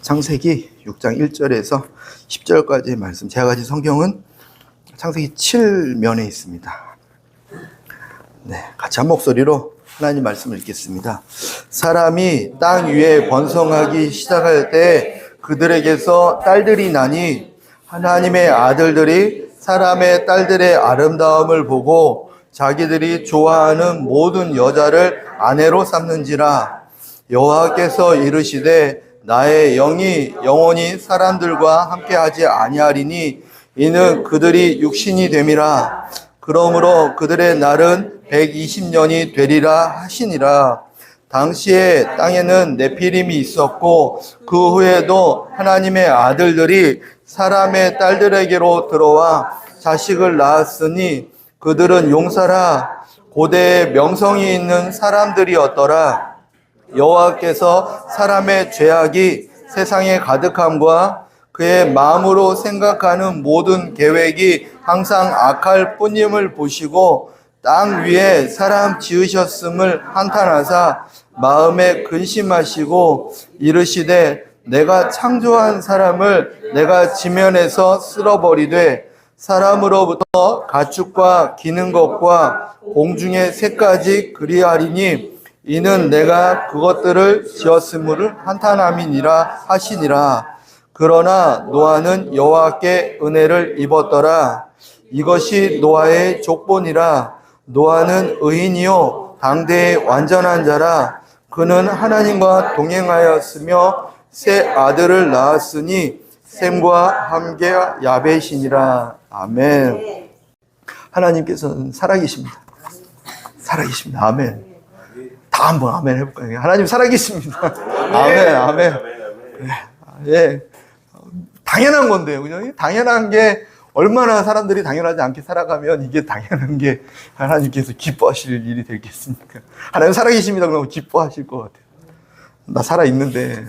창세기 6장 1절에서 10절까지의 말씀, 제가 가진 성경은 창세기 7면에 있습니다. 같이 한 목소리로 하나님 말씀을 읽겠습니다. 사람이 땅 위에 번성하기 시작할 때 그들에게서 딸들이 나니 하나님의 아들들이 사람의 딸들의 아름다움을 보고 자기들이 좋아하는 모든 여자를 아내로 삼는지라. 여호와께서 이르시되 나의 영이 영원히 사람들과 함께하지 아니하리니 이는 그들이 육신이 됨이라. 그러므로 그들의 날은 120년이 되리라 하시니라. 당시에 땅에는 네피림이 있었고 그 후에도 하나님의 아들들이 사람의 딸들에게로 들어와 자식을 낳았으니 그들은 용사라 고대에 명성이 있는 사람들이었더라. 여호와께서 사람의 죄악이 세상에 가득함과 그의 마음으로 생각하는 모든 계획이 항상 악할 뿐임을 보시고 땅 위에 사람 지으셨음을 한탄하사 마음에 근심하시고 이르시되 내가 창조한 사람을 내가 지면에서 쓸어버리되 사람으로부터 가축과 기는 것과 공중의 새까지 그리하리니 이는 내가 그것들을 지었음을 한탄함이니라 하시니라. 그러나 노아는 여호와께 은혜를 입었더라. 이것이 노아의 족본이라. 노아는 의인이요 당대의 완전한 자라. 그는 하나님과 동행하였으며 세 아들을 낳았으니 셈과 함께 야벳이니라. 아멘. 하나님께서는 살아계십니다. 살아계십니다. 아멘. 다 한번 아멘 해볼까요? 하나님 살아계십니다. 아멘, 아멘. 예, 당연한 건데요, 그죠? 당연한 게 얼마나 사람들이 당연하지 않게 살아가면 이게 당연한 게 하나님께서 기뻐하실 일이 되겠습니까? 하나님 살아계십니다. 그러면 기뻐하실 것 같아요. 나 살아있는데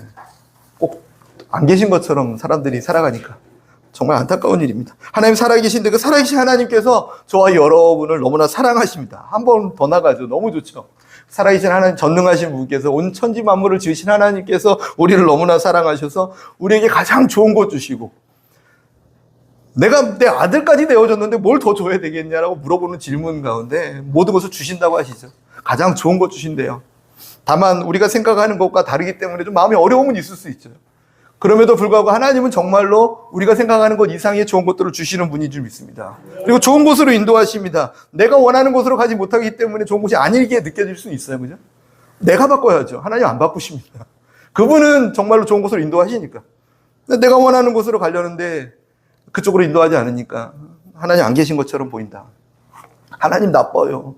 꼭 안 계신 것처럼 사람들이 살아가니까 정말 안타까운 일입니다. 하나님 살아계신데 그 살아계신 하나님께서 저와 여러분을 너무나 사랑하십니다. 한 번 더 나가죠. 너무 좋죠. 살아계신 하나님, 전능하신 분께서 온 천지 만물을 지으신 하나님께서 우리를 너무나 사랑하셔서 우리에게 가장 좋은 것 주시고, 내가 내 아들까지 내어줬는데 뭘 더 줘야 되겠냐라고 물어보는 질문 가운데 모든 것을 주신다고 하시죠. 가장 좋은 것 주신대요. 다만 우리가 생각하는 것과 다르기 때문에 좀 마음이 어려움은 있을 수 있죠. 그럼에도 불구하고 하나님은 정말로 우리가 생각하는 것 이상의 좋은 것들을 주시는 분인 줄 믿습니다. 그리고 좋은 곳으로 인도하십니다. 내가 원하는 곳으로 가지 못하기 때문에 좋은 곳이 아니게 느껴질 수 있어요. 그죠? 내가 바꿔야죠. 하나님 안 바꾸십니다. 그분은 정말로 좋은 곳으로 인도하시니까. 내가 원하는 곳으로 가려는데 그쪽으로 인도하지 않으니까 하나님 안 계신 것처럼 보인다. 하나님 나빠요.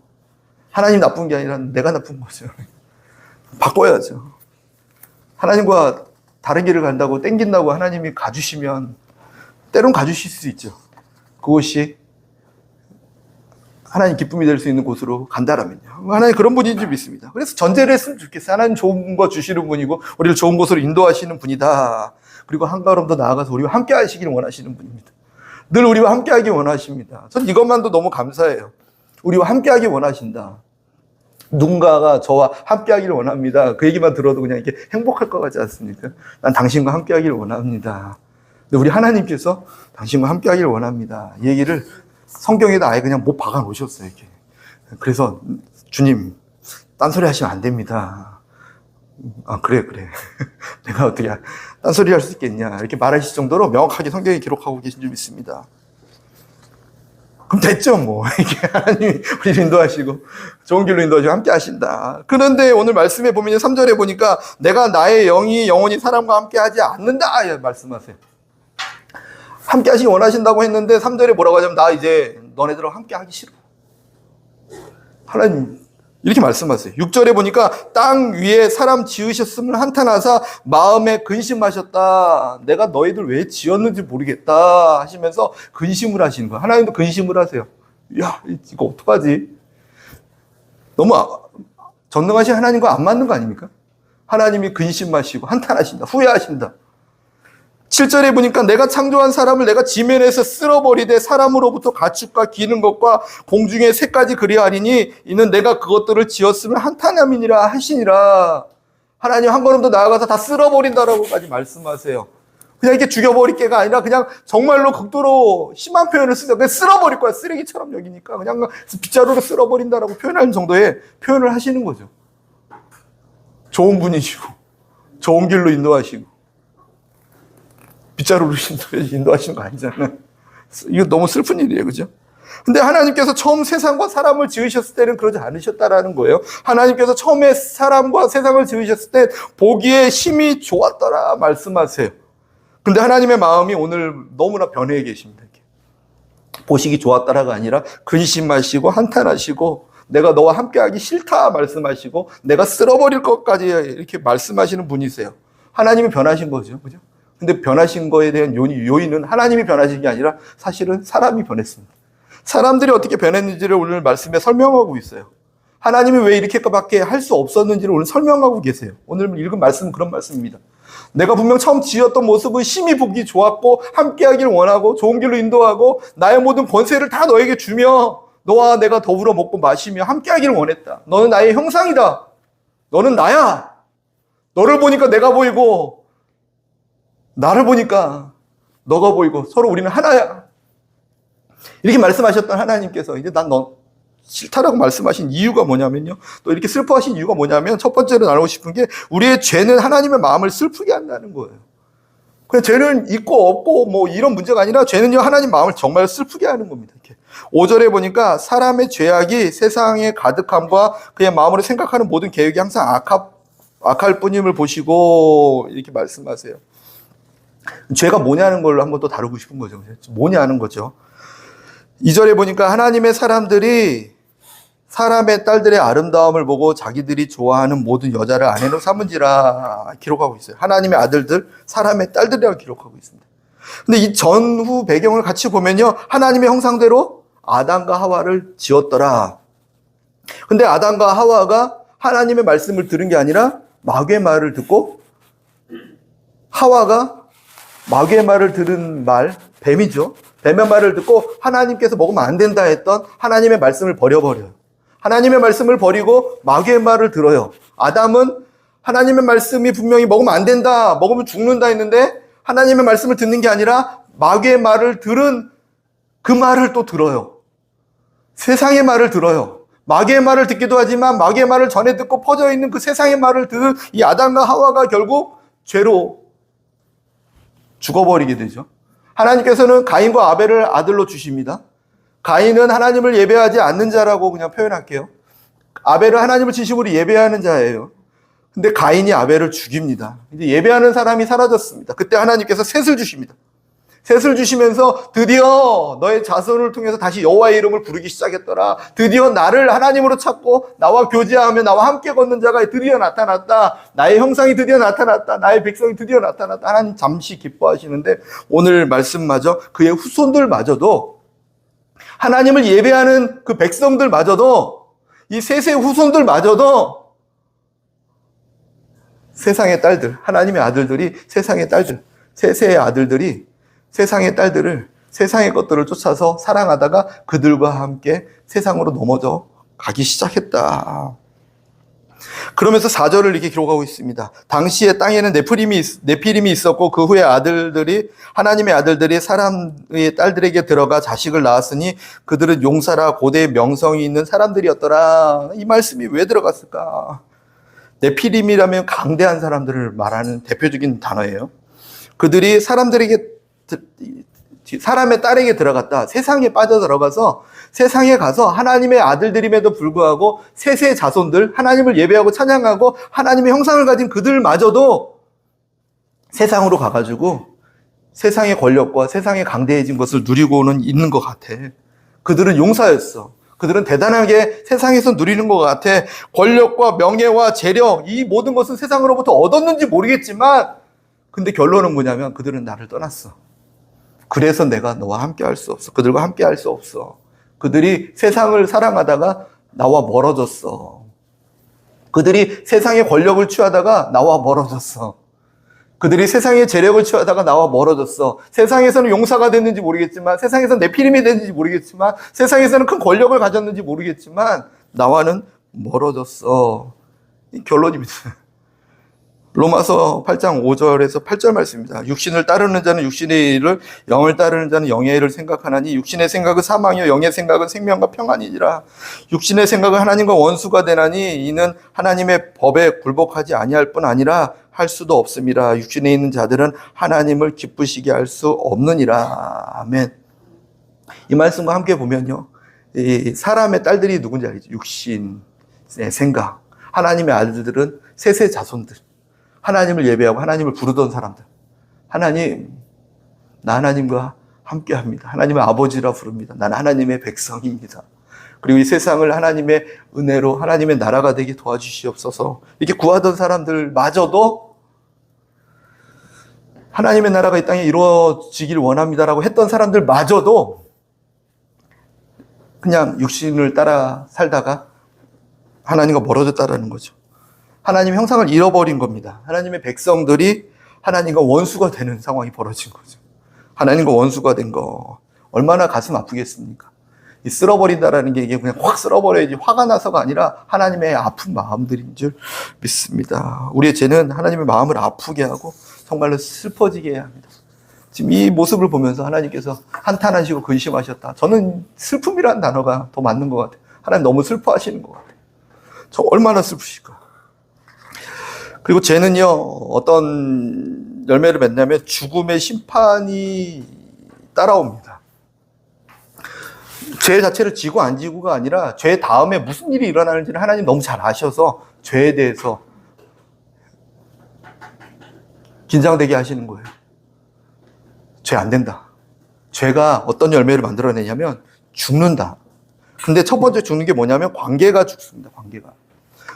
하나님 나쁜 게 아니라 내가 나쁜 거죠. 바꿔야죠. 하나님과 다른 길을 간다고 땡긴다고 하나님이 가주시면 때론 가주실 수 있죠. 그것이 하나님 기쁨이 될 수 있는 곳으로 간다라면요. 하나님 그런 분인 줄 믿습니다. 그래서 전제를 했으면 좋겠어요. 하나님 좋은 거 주시는 분이고 우리를 좋은 곳으로 인도하시는 분이다. 그리고 한 걸음 더 나아가서 우리와 함께 하시기를 원하시는 분입니다. 늘 우리와 함께 하기 원하십니다. 전 이것만도 너무 감사해요. 우리와 함께 하기 원하신다. 누군가가 저와 함께 하기를 원합니다. 그 얘기만 들어도 그냥 이렇게 행복할 것 같지 않습니까? 난 당신과 함께 하기를 원합니다. 근데 우리 하나님께서 당신과 함께 하기를 원합니다. 이 얘기를 성경에다 아예 그냥 못 박아 놓으셨어요. 이렇게. 그래서 주님, 딴소리 하시면 안 됩니다. 아, 그래. 내가 어떻게 딴소리 할 수 있겠냐. 이렇게 말하실 정도로 명확하게 성경에 기록하고 계신 줄 믿습니다. 그럼 됐죠, 뭐. 이렇게 하나님이 우리를 인도하시고, 좋은 길로 인도하시고, 함께 하신다. 그런데 오늘 말씀에 보면 3절에 보니까, 내가 나의 영이 영원히 사람과 함께 하지 않는다. 말씀하세요. 함께 하시기 원하신다고 했는데, 3절에 뭐라고 하냐면, 나 이제 너네들하고 함께 하기 싫어. 하나님, 이렇게 말씀하세요. 6절에 보니까, 땅 위에 사람 지으셨음을 한탄하사 마음에 근심하셨다. 내가 너희들 왜 지었는지 모르겠다. 하시면서 근심을 하시는 거예요. 하나님도 근심을 하세요. 야, 이거 어떡하지? 너무 전능하신 하나님과 안 맞는 거 아닙니까? 하나님이 근심하시고 한탄하신다. 후회하신다. 7절에 보니까 내가 창조한 사람을 내가 지면에서 쓸어버리되 사람으로부터 가축과 기는 것과 공중의 새까지 그리하리니 이는 내가 그것들을 지었으면 한탄함이니라 하시니라. 하나님 한 걸음 더 나아가서 다 쓸어버린다라고까지 말씀하세요. 그냥 이렇게 죽여버릴 게가 아니라 그냥 정말로 극도로 심한 표현을 쓰죠. 그냥 쓸어버릴 거야. 쓰레기처럼 여기니까 그냥 빗자루로 쓸어버린다라고 표현하는 정도의 표현을 하시는 거죠. 좋은 분이시고 좋은 길로 인도하시고 빗자루로 인도하시는 거 아니잖아요. 이거 너무 슬픈 일이에요. 그죠? 근데 하나님께서 처음 세상과 사람을 지으셨을 때는 그러지 않으셨다라는 거예요. 하나님께서 처음에 사람과 세상을 지으셨을 때 보기에 심히 좋았더라 말씀하세요. 근데 하나님의 마음이 오늘 너무나 변해 계십니다. 보시기 좋았다라가 아니라 근심하시고 한탄하시고 내가 너와 함께하기 싫다 말씀하시고 내가 쓸어버릴 것까지 이렇게 말씀하시는 분이세요. 하나님이 변하신 거죠. 그죠? 근데 변하신 거에 대한 요인은 하나님이 변하신 게 아니라 사실은 사람이 변했습니다. 사람들이 어떻게 변했는지를 오늘 말씀에 설명하고 있어요. 하나님이 왜 이렇게밖에 할 수 없었는지를 오늘 설명하고 계세요. 오늘 읽은 말씀은 그런 말씀입니다. 내가 분명 처음 지었던 모습은 심히 보기 좋았고 함께하기를 원하고 좋은 길로 인도하고 나의 모든 권세를 다 너에게 주며 너와 내가 더불어 먹고 마시며 함께하기를 원했다. 너는 나의 형상이다. 너는 나야. 너를 보니까 내가 보이고 나를 보니까 너가 보이고 서로 우리는 하나야. 이렇게 말씀하셨던 하나님께서 이제 난 너 싫다라고 말씀하신 이유가 뭐냐면요. 또 이렇게 슬퍼하신 이유가 뭐냐면 첫 번째로 나누고 싶은 게 우리의 죄는 하나님의 마음을 슬프게 한다는 거예요. 그냥 죄는 있고 없고 뭐 이런 문제가 아니라 죄는요 하나님 마음을 정말 슬프게 하는 겁니다. 이렇게 5절에 보니까 사람의 죄악이 세상의 가득함과 그의 마음으로 생각하는 모든 계획이 항상 악할 뿐임을 보시고 이렇게 말씀하세요. 죄가 뭐냐는 걸로 한번 또 다루고 싶은 거죠. 뭐냐는 거죠. 2절에 보니까 하나님의 사람들이 사람의 딸들의 아름다움을 보고 자기들이 좋아하는 모든 여자를 아내로 삼은지라 기록하고 있어요. 하나님의 아들들, 사람의 딸들이라고 기록하고 있습니다. 근데 이 전후 배경을 같이 보면요. 하나님의 형상대로 아담과 하와를 지었더라. 근데 아담과 하와가 하나님의 말씀을 들은 게 아니라 마귀의 말을 듣고 하와가 마귀의 말을 들은 뱀이죠. 뱀의 말을 듣고 하나님께서 먹으면 안 된다 했던 하나님의 말씀을 버려버려요. 하나님의 말씀을 버리고 마귀의 말을 들어요. 아담은 하나님의 말씀이 분명히 먹으면 안 된다, 먹으면 죽는다 했는데 하나님의 말씀을 듣는 게 아니라 마귀의 말을 들은 그 말을 또 들어요. 세상의 말을 들어요. 마귀의 말을 듣기도 하지만 마귀의 말을 전해 듣고 퍼져 있는 그 세상의 말을 들은 이 아담과 하와가 결국 죄로 죽어버리게 되죠. 하나님께서는 가인과 아벨을 아들로 주십니다. 가인은 하나님을 예배하지 않는 자라고 그냥 표현할게요. 아벨은 하나님을 진심으로 예배하는 자예요. 근데 가인이 아벨을 죽입니다. 이제 예배하는 사람이 사라졌습니다. 그때 하나님께서 셋을 주십니다. 셋을 주시면서 드디어 너의 자손을 통해서 다시 여호와의 이름을 부르기 시작했더라. 드디어 나를 하나님으로 찾고 나와 교제하며 나와 함께 걷는 자가 드디어 나타났다. 나의 형상이 드디어 나타났다. 나의 백성이 드디어 나타났다. 하나님 잠시 기뻐하시는데 오늘 말씀마저 그의 후손들마저도 하나님을 예배하는 그 백성들마저도 이 셋의 후손들마저도 세상의 딸들, 하나님의 아들들이 세상의 딸들, 셋의 아들들이 세상의 딸들을 세상의 것들을 쫓아서 사랑하다가 그들과 함께 세상으로 넘어져 가기 시작했다. 그러면서 4절을 이렇게 기록하고 있습니다. 당시에 땅에는 네피림이 있었고 그 후에 하나님의 아들들이 사람의 딸들에게 들어가 자식을 낳았으니 그들은 용사라 고대의 명성이 있는 사람들이었더라. 이 말씀이 왜 들어갔을까? 네피림이라면 강대한 사람들을 말하는 대표적인 단어예요. 그들이 사람의 딸에게 들어갔다. 세상에 빠져들어가서 세상에 가서 하나님의 아들들임에도 불구하고 셋의 자손들, 하나님을 예배하고 찬양하고 하나님의 형상을 가진 그들마저도 세상으로 가가지고 세상의 권력과 세상의 강대해진 것을 누리고는 있는 것 같아. 그들은 용사였어. 그들은 대단하게 세상에서 누리는 것 같아. 권력과 명예와 재력, 이 모든 것은 세상으로부터 얻었는지 모르겠지만 근데 결론은 뭐냐면 그들은 나를 떠났어. 그래서 내가 너와 함께 할 수 없어. 그들과 함께 할 수 없어. 그들이 세상을 사랑하다가 나와 멀어졌어. 그들이 세상의 권력을 취하다가 나와 멀어졌어. 그들이 세상의 재력을 취하다가 나와 멀어졌어. 세상에서는 용사가 됐는지 모르겠지만, 세상에서는 네피림이 됐는지 모르겠지만, 세상에서는 큰 권력을 가졌는지 모르겠지만 나와는 멀어졌어. 이 결론입니다. 로마서 8장 5절에서 8절 말씀입니다. 육신을 따르는 자는 육신의 일을, 영을 따르는 자는 영의 일을 생각하나니 육신의 생각은 사망이요 영의 생각은 생명과 평안이니라. 육신의 생각은 하나님과 원수가 되나니 이는 하나님의 법에 굴복하지 아니할 뿐 아니라 할 수도 없음이라. 육신에 있는 자들은 하나님을 기쁘시게 할 수 없느니라. 아멘. 이 말씀과 함께 보면요, 이 사람의 딸들이 누군지 알겠죠? 육신의 생각. 하나님의 아들들은 셋의 자손들. 하나님을 예배하고 하나님을 부르던 사람들. 하나님, 나 하나님과 함께 합니다. 하나님의 아버지라 부릅니다. 나는 하나님의 백성입니다. 그리고 이 세상을 하나님의 은혜로 하나님의 나라가 되게 도와주시옵소서. 이렇게 구하던 사람들마저도 하나님의 나라가 이 땅에 이루어지길 원합니다라고 했던 사람들마저도 그냥 육신을 따라 살다가 하나님과 멀어졌다라는 거죠. 하나님 형상을 잃어버린 겁니다. 하나님의 백성들이 하나님과 원수가 되는 상황이 벌어진 거죠. 하나님과 원수가 된 거 얼마나 가슴 아프겠습니까? 이 쓸어버린다라는 게 이게 그냥 확 쓸어버려야지 화가 나서가 아니라 하나님의 아픈 마음들인 줄 믿습니다. 우리의 죄는 하나님의 마음을 아프게 하고 정말로 슬퍼지게 해야 합니다. 지금 이 모습을 보면서 하나님께서 한탄하시고 근심하셨다. 저는 슬픔이라는 단어가 더 맞는 것 같아요. 하나님 너무 슬퍼하시는 것 같아요. 저 얼마나 슬프실까. 그리고 죄는요, 어떤 열매를 맺냐면 죽음의 심판이 따라옵니다. 죄 자체를 지고 안 지고가 아니라 죄 다음에 무슨 일이 일어나는지를 하나님 너무 잘 아셔서 죄에 대해서 긴장되게 하시는 거예요. 죄 안 된다. 죄가 어떤 열매를 만들어내냐면 죽는다. 근데 첫 번째 죽는 게 뭐냐면 관계가 죽습니다. 관계가.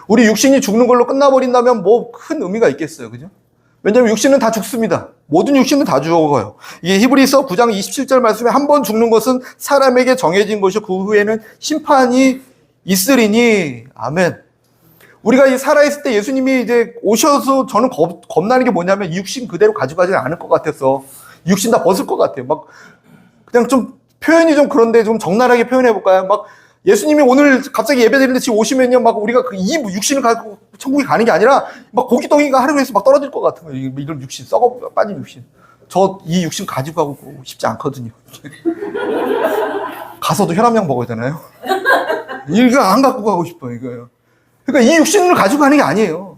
우리 육신이 죽는 걸로 끝나버린다면 뭐 큰 의미가 있겠어요. 그죠? 왜냐하면 육신은 다 죽습니다. 모든 육신은 다 죽어요. 이게 히브리서 9장 27절 말씀에 한 번 죽는 것은 사람에게 정해진 것이고 그 후에는 심판이 있으리니. 아멘. 우리가 이 살아있을 때 예수님이 이제 오셔서 저는 겁나는 게 뭐냐면 이 육신 그대로 가져가지 않을 것 같아서 육신 다 벗을 것 같아요. 막 그냥 좀 표현이 좀 그런데 좀 적나라하게 표현해 볼까요? 막 예수님이 오늘 갑자기 예배드리는데 지금 오시면요, 막 우리가 이 육신을 가지고 천국에 가는 게 아니라 막 고기덩이가 하늘에서 막 떨어질 것 같은 거예요. 이런 육신, 썩어 빠진 육신. 저 이 육신 가지고 가고 싶지 않거든요. 가서도 혈압약 먹어야 되나요? 이거 안 갖고 가고 싶어요, 이거요. 그러니까 이 육신을 가지고 가는 게 아니에요.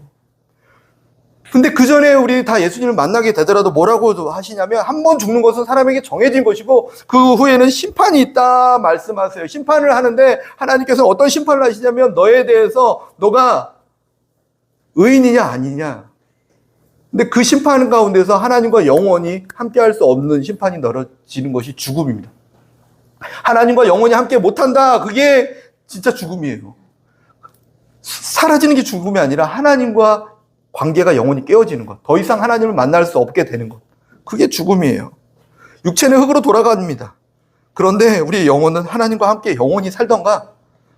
근데 그 전에 우리 다 예수님을 만나게 되더라도 뭐라고 하시냐면 한 번 죽는 것은 사람에게 정해진 것이고 그 후에는 심판이 있다 말씀하세요. 심판을 하는데 하나님께서 어떤 심판을 하시냐면 너에 대해서 너가 의인이냐 아니냐. 근데 그 심판 가운데서 하나님과 영원히 함께할 수 없는 심판이 벌어지는 것이 죽음입니다. 하나님과 영원히 함께 못한다. 그게 진짜 죽음이에요. 사라지는 게 죽음이 아니라 하나님과 관계가 영원히 깨어지는 것. 더 이상 하나님을 만날 수 없게 되는 것. 그게 죽음이에요. 육체는 흙으로 돌아갑니다. 그런데 우리의 영혼은 하나님과 함께 영원히 살던가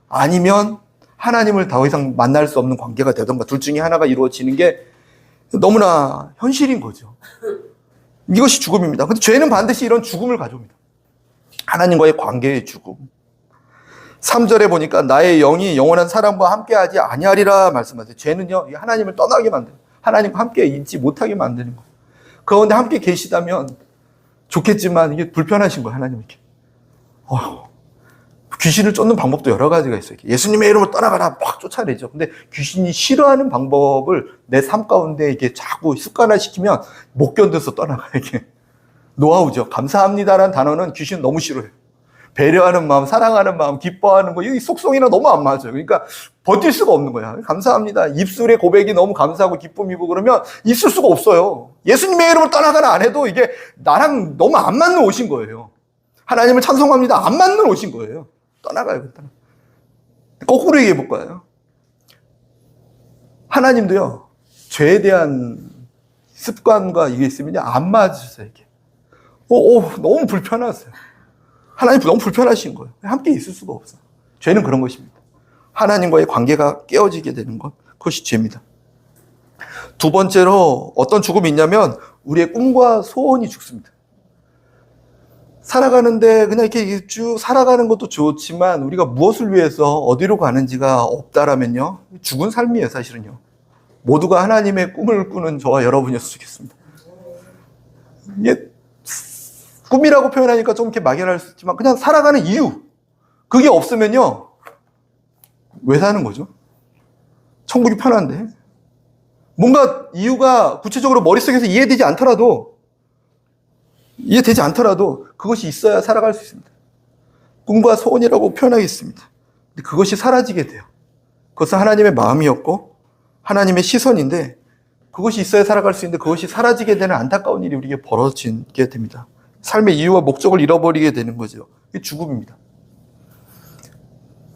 아니면 하나님을 더 이상 만날 수 없는 관계가 되던가 둘 중에 하나가 이루어지는 게 너무나 현실인 거죠. 이것이 죽음입니다. 근데 죄는 반드시 이런 죽음을 가져옵니다. 하나님과의 관계의 죽음. 3절에 보니까 나의 영이 영원한 사람과 함께하지 아니하리라 말씀하세요. 죄는요, 하나님을 떠나게 만드는, 하나님과 함께 있지 못하게 만드는 거예요. 그 가운데 함께 계시다면 좋겠지만 이게 불편하신 거예요, 하나님께. 귀신을 쫓는 방법도 여러 가지가 있어요. 예수님의 이름으로 떠나가라 막 쫓아내죠. 근데 귀신이 싫어하는 방법을 내 삶 가운데 이게 자꾸 습관화시키면 못 견뎌서 떠나가요. 이게 노하우죠. 감사합니다라는 단어는 귀신은 너무 싫어해요. 배려하는 마음, 사랑하는 마음, 기뻐하는 거, 이 속성이랑 너무 안 맞아요. 그러니까 버틸 수가 없는 거야. 감사합니다. 입술의 고백이 너무 감사하고 기쁨이고 그러면 있을 수가 없어요. 예수님의 이름을 떠나가라 안 해도 이게 나랑 너무 안 맞는 옷인 거예요. 하나님을 찬송합니다. 안 맞는 옷인 거예요. 떠나가요. 거꾸로 얘기해 볼까요? 하나님도요, 죄에 대한 습관과 이게 있으면 안 맞으세요. 이게. 너무 불편하세요. 하나님 너무 불편하신 거예요. 함께 있을 수가 없어요. 죄는 그런 것입니다. 하나님과의 관계가 깨어지게 되는 것, 그것이 죄입니다. 두 번째로 어떤 죽음이 있냐면 우리의 꿈과 소원이 죽습니다. 살아가는데 그냥 이렇게 쭉 살아가는 것도 좋지만 우리가 무엇을 위해서 어디로 가는지가 없다라면요, 죽은 삶이에요. 사실은요. 모두가 하나님의 꿈을 꾸는 저와 여러분이었으면 좋겠습니다. 이게 꿈이라고 표현하니까 좀 이렇게 막연할 수 있지만 그냥 살아가는 이유, 그게 없으면요 왜 사는 거죠? 천국이 편한데. 뭔가 이유가 구체적으로 머릿속에서 이해되지 않더라도 그것이 있어야 살아갈 수 있습니다. 꿈과 소원이라고 표현하겠습니다. 근데 그것이 사라지게 돼요. 그것은 하나님의 마음이었고 하나님의 시선인데 그것이 있어야 살아갈 수 있는데 그것이 사라지게 되는 안타까운 일이 우리에게 벌어지게 됩니다. 삶의 이유와 목적을 잃어버리게 되는 거죠. 이게 죽음입니다.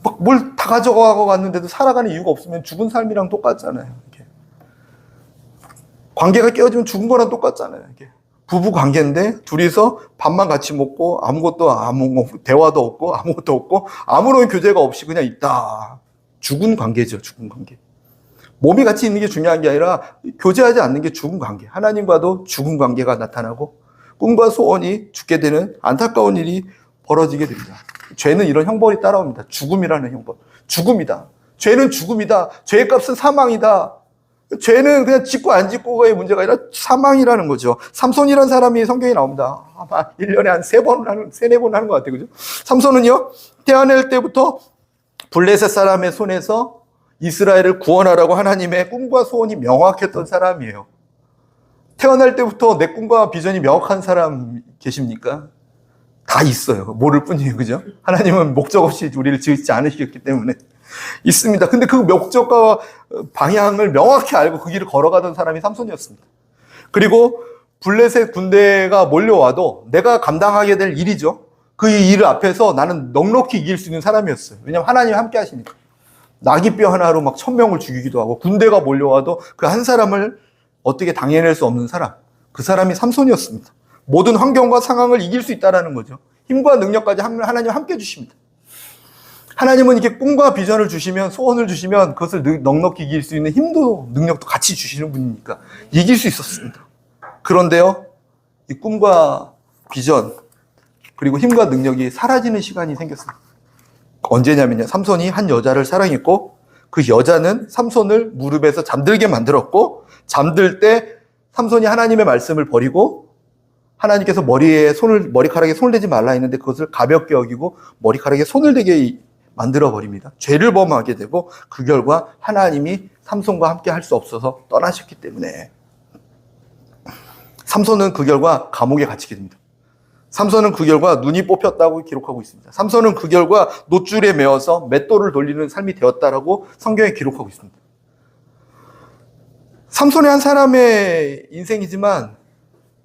막 뭘 다 가져가고 갔는데도 살아가는 이유가 없으면 죽은 삶이랑 똑같잖아요. 이렇게. 관계가 깨어지면 죽은 거랑 똑같잖아요. 이렇게. 부부 관계인데 둘이서 밥만 같이 먹고 대화도 없고 아무것도 없고 아무런 교제가 없이 그냥 있다. 죽은 관계죠. 죽은 관계. 몸이 같이 있는 게 중요한 게 아니라 교제하지 않는 게 죽은 관계. 하나님과도 죽은 관계가 나타나고 꿈과 소원이 죽게 되는 안타까운 일이 벌어지게 됩니다. 죄는 이런 형벌이 따라옵니다. 죽음이라는 형벌. 죽음이다. 죄는 죽음이다. 죄의 값은 사망이다. 죄는 그냥 짓고 안 짓고의 문제가 아니라 사망이라는 거죠. 삼손이라는 사람이 성경에 나옵니다. 아마 1년에 한 3-4번 하는 것 같아요. 그죠? 삼손은요, 태어날 때부터 블레셋 사람의 손에서 이스라엘을 구원하라고 하나님의 꿈과 소원이 명확했던 사람이에요. 태어날 때부터 내 꿈과 비전이 명확한 사람 계십니까? 다 있어요. 모를 뿐이에요. 그죠? 하나님은 목적 없이 우리를 지으시지 않으셨기 때문에 있습니다. 근데 그 목적과 방향을 명확히 알고 그 길을 걸어가던 사람이 삼손이었습니다. 그리고 블레셋 군대가 몰려와도 내가 감당하게 될 일이죠. 그 일 앞에서 나는 넉넉히 이길 수 있는 사람이었어요. 왜냐하면 하나님이 함께 하시니까. 나귀뼈 하나로 막 1000명을 죽이기도 하고 군대가 몰려와도 그 한 사람을 어떻게 당해낼 수 없는 사람, 그 사람이 삼손이었습니다. 모든 환경과 상황을 이길 수 있다는 거죠. 힘과 능력까지 하나님 함께 주십니다. 하나님은 이렇게 꿈과 비전을 주시면, 소원을 주시면 그것을 넉넉히 이길 수 있는 힘도 능력도 같이 주시는 분이니까 이길 수 있었습니다. 그런데요, 이 꿈과 비전 그리고 힘과 능력이 사라지는 시간이 생겼습니다. 언제냐면요, 삼손이 한 여자를 사랑했고 그 여자는 삼손을 무릎에서 잠들게 만들었고, 잠들 때 삼손이 하나님의 말씀을 버리고 하나님께서 머리카락에 손을 대지 말라 했는데 그것을 가볍게 여기고 머리카락에 손을 대게 만들어 버립니다. 죄를 범하게 되고 그 결과 하나님이 삼손과 함께 할 수 없어서 떠나셨기 때문에 삼손은 그 결과 감옥에 갇히게 됩니다. 삼손은 그 결과 눈이 뽑혔다고 기록하고 있습니다. 삼손은 그 결과 놋줄에 매어서 맷돌을 돌리는 삶이 되었다라고 성경에 기록하고 있습니다. 삼손의 한 사람의 인생이지만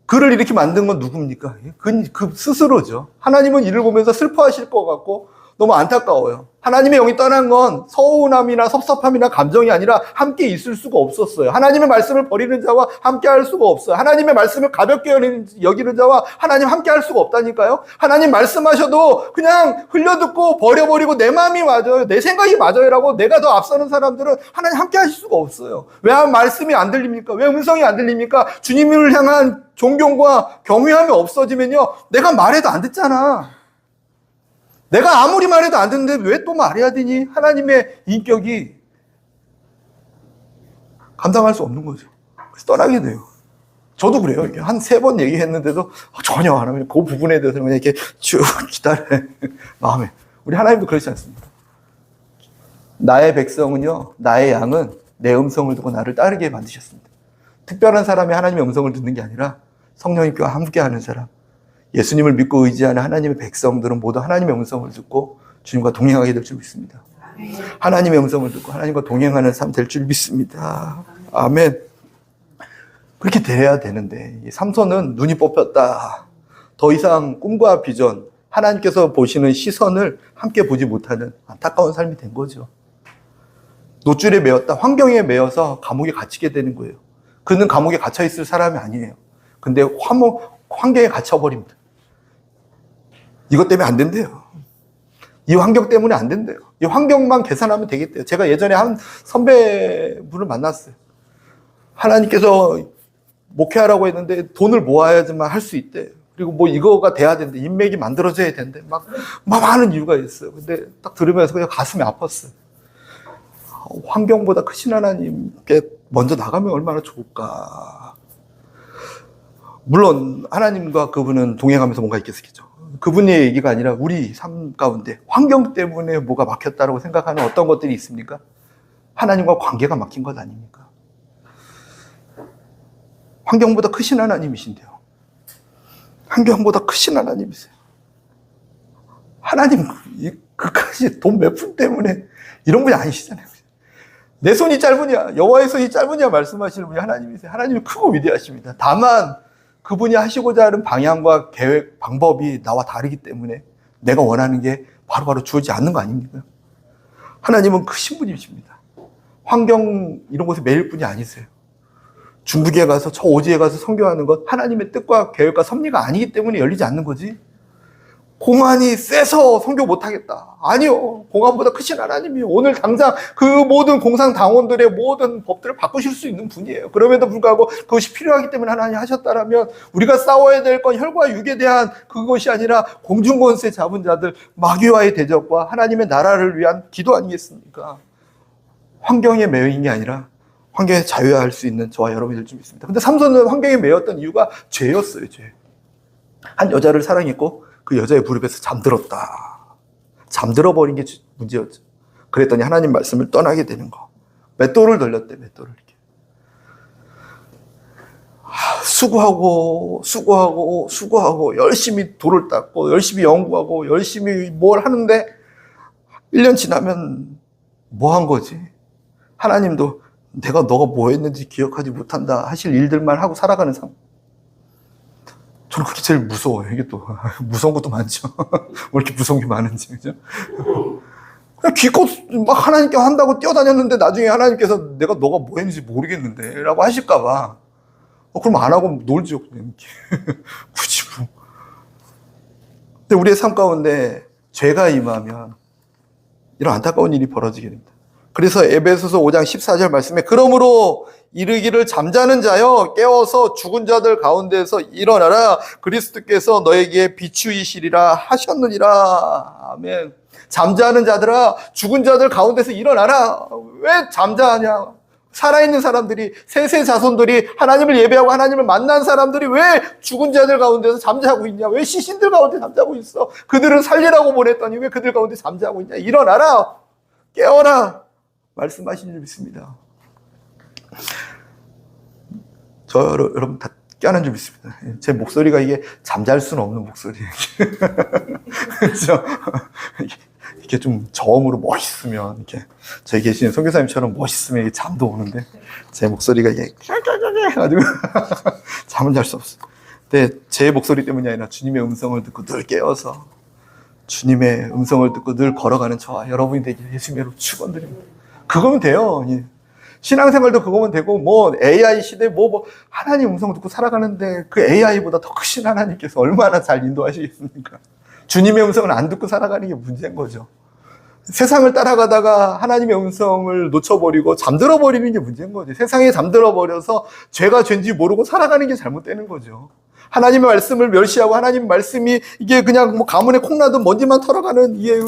그를 이렇게 만든 건 누굽니까? 그 스스로죠. 하나님은 이를 보면서 슬퍼하실 것 같고 너무 안타까워요. 하나님의 영이 떠난 건 서운함이나 섭섭함이나 감정이 아니라 함께 있을 수가 없었어요. 하나님의 말씀을 버리는 자와 함께 할 수가 없어요. 하나님의 말씀을 가볍게 여기는 자와 하나님 함께 할 수가 없다니까요. 하나님 말씀하셔도 그냥 흘려듣고 버려버리고 내 마음이 맞아요, 내 생각이 맞아요라고 내가 더 앞서는 사람들은 하나님 함께 하실 수가 없어요. 왜 말씀이 안 들립니까? 왜 음성이 안 들립니까? 주님을 향한 존경과 경외함이 없어지면요, 내가 말해도 안 듣잖아. 내가 아무리 말해도 안 듣는데 왜 또 말해야 되니? 하나님의 인격이 감당할 수 없는 거죠. 그래서 떠나게 돼요. 저도 그래요. 이렇게 한 3번 얘기했는데도 전혀 안 하면 그 부분에 대해서 그냥 이렇게 쭉 기다려요. 마음에. 우리 하나님도 그렇지 않습니다. 나의 백성은요, 나의 양은 내 음성을 듣고 나를 따르게 만드셨습니다. 특별한 사람이 하나님의 음성을 듣는 게 아니라 성령님과 함께하는 사람, 예수님을 믿고 의지하는 하나님의 백성들은 모두 하나님의 음성을 듣고 주님과 동행하게 될 줄 믿습니다. 하나님의 음성을 듣고 하나님과 동행하는 삶 될 줄 믿습니다. 아멘. 그렇게 돼야 되는데 삼손은 눈이 뽑혔다. 더 이상 꿈과 비전, 하나님께서 보시는 시선을 함께 보지 못하는 안타까운 삶이 된 거죠. 놋줄에 매였다. 환경에 매여서 감옥에 갇히게 되는 거예요. 그는 감옥에 갇혀 있을 사람이 아니에요. 근데 환경에 갇혀버립니다. 이것 때문에 안 된대요. 이 환경 때문에 안 된대요. 이 환경만 계산하면 되겠대요. 제가 예전에 한 선배분을 만났어요. 하나님께서 목회하라고 했는데 돈을 모아야지만 할 수 있대. 그리고 뭐 이거가 돼야 된대. 인맥이 만들어져야 된대. 막 많은 이유가 있어요. 근데 딱 들으면서 그냥 가슴이 아팠어요. 환경보다 크신 하나님께 먼저 나가면 얼마나 좋을까. 물론 하나님과 그분은 동행하면서 뭔가 있겠겠죠. 그분의 얘기가 아니라 우리 삶 가운데 환경 때문에 뭐가 막혔다고 생각하는 어떤 것들이 있습니까? 하나님과 관계가 막힌 것 아닙니까? 환경보다 크신 하나님이신데요. 환경보다 크신 하나님이세요. 하나님 그까지 돈 몇 푼 때문에 이런 분이 아니시잖아요. 내 손이 짧으냐, 여호와의 손이 짧으냐 말씀하시는 분이 하나님이세요. 하나님은 크고 위대하십니다. 다만 그분이 하시고자 하는 방향과 계획, 방법이 나와 다르기 때문에 내가 원하는 게 바로바로 주어지지 않는 거 아닙니까? 하나님은 크신 분이십니다. 환경 이런 곳에 매일 분이 아니세요. 중국에 가서 저 오지에 가서 선교하는 것 하나님의 뜻과 계획과 섭리가 아니기 때문에 열리지 않는 거지. 공안이 세서 선교 못하겠다. 아니요. 공안보다 크신 하나님이 오늘 당장 그 모든 공산당원들의 모든 법들을 바꾸실 수 있는 분이에요. 그럼에도 불구하고 그것이 필요하기 때문에 하나님이 하셨다라면 우리가 싸워야 될 건 혈과 육에 대한 그것이 아니라 공중권세 잡은 자들 마귀와의 대적과 하나님의 나라를 위한 기도 아니겠습니까? 환경에 매여있는 게 아니라 환경에 자유할 수 있는 저와 여러분이 될 줄 믿습니다. 근데 삼손은 환경에 매였던 이유가 죄였어요. 죄. 한 여자를 사랑했고 그 여자의 무릎에서 잠들었다. 잠들어버린 게 문제였죠. 그랬더니 하나님 말씀을 떠나게 되는 거. 맷돌을 돌렸대. 맷돌을 이렇게. 수고하고 열심히 돌을 닦고 열심히 연구하고 열심히 뭘 하는데 1년 지나면 뭐 한 거지? 하나님도 내가 너가 뭐 했는지 기억하지 못한다 하실 일들만 하고 살아가는 삶. 저는 그게 제일 무서워요. 이게 또 무서운 것도 많죠. 왜 이렇게 무서운 게 많은지, 그죠? 그냥 기껏 막 하나님께 한다고 뛰어다녔는데 나중에 하나님께서 내가 너가 뭐 했는지 모르겠는데 라고 하실까봐 그럼 안 하고 놀죠. 그냥 굳이 뭐. 근데 우리의 삶 가운데 죄가 임하면 이런 안타까운 일이 벌어지게 됩니다. 그래서 에베소서 5장 14절 말씀에 그러므로 이르기를 잠자는 자여 깨어서 죽은 자들 가운데서 일어나라 그리스도께서 너에게 비추이시리라 하셨느니라. 아멘. 잠자는 자들아 죽은 자들 가운데서 일어나라. 왜 잠자하냐? 살아있는 사람들이 셋의 자손들이 하나님을 예배하고 하나님을 만난 사람들이 왜 죽은 자들 가운데서 잠자고 있냐? 왜 시신들 가운데 잠자고 있어? 그들은 살리라고 보냈더니 왜 그들 가운데 잠자고 있냐? 일어나라. 깨어라. 말씀하신 줄 믿습니다. 저 여러분 다 깨어난 줄 믿습니다. 제 목소리가 이게 잠잘 수는 없는 목소리예요. 그렇죠? 이렇게 좀 저음으로 멋있으면 이렇게 저희 계시는 선교사님처럼 멋있으면 이게 잠도 오는데 제 목소리가 이게 해가지고 잠은 잘 수 없어요. 근데 제 목소리 때문이 아니라 주님의 음성을 듣고 늘 깨어서 주님의 음성을 듣고 늘 걸어가는 저와 여러분이 되길 예수님으로 축원드립니다. 그거면 돼요. 신앙생활도 그거면 되고 뭐 AI 시대 뭐 하나님 음성 듣고 살아가는데 그 AI보다 더 크신 하나님께서 얼마나 잘 인도하시겠습니까? 주님의 음성을 안 듣고 살아가는 게 문제인 거죠. 세상을 따라가다가 하나님의 음성을 놓쳐버리고 잠들어버리는 게 문제인 거죠. 세상에 잠들어버려서 죄가 죄인지 모르고 살아가는 게 잘못되는 거죠. 하나님의 말씀을 멸시하고 하나님의 말씀이 이게 그냥 뭐 가문에 콩나든 먼지만 털어가는 이게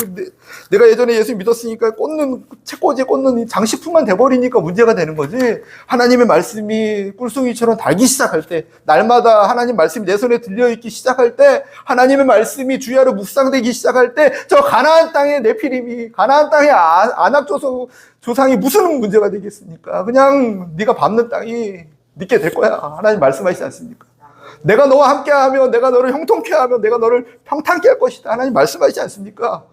내가 예전에 예수 믿었으니까 꽂는 책꽂이에 꽂는 장식품만 돼버리니까 문제가 되는 거지. 하나님의 말씀이 꿀송이처럼 달기 시작할 때 날마다 하나님 말씀이 내 손에 들려있기 시작할 때 하나님의 말씀이 주야로 묵상되기 시작할 때 저 가나안 땅의 네피림이 가나안 땅의 아낙 조상이 무슨 문제가 되겠습니까? 그냥 네가 밟는 땅이 네게 될 거야. 하나님 말씀하시지 않습니까? 내가 너와 함께하며 내가 너를 형통케 하며 내가 너를 평탄케 할 것이다. 하나님 말씀하시지 않습니까?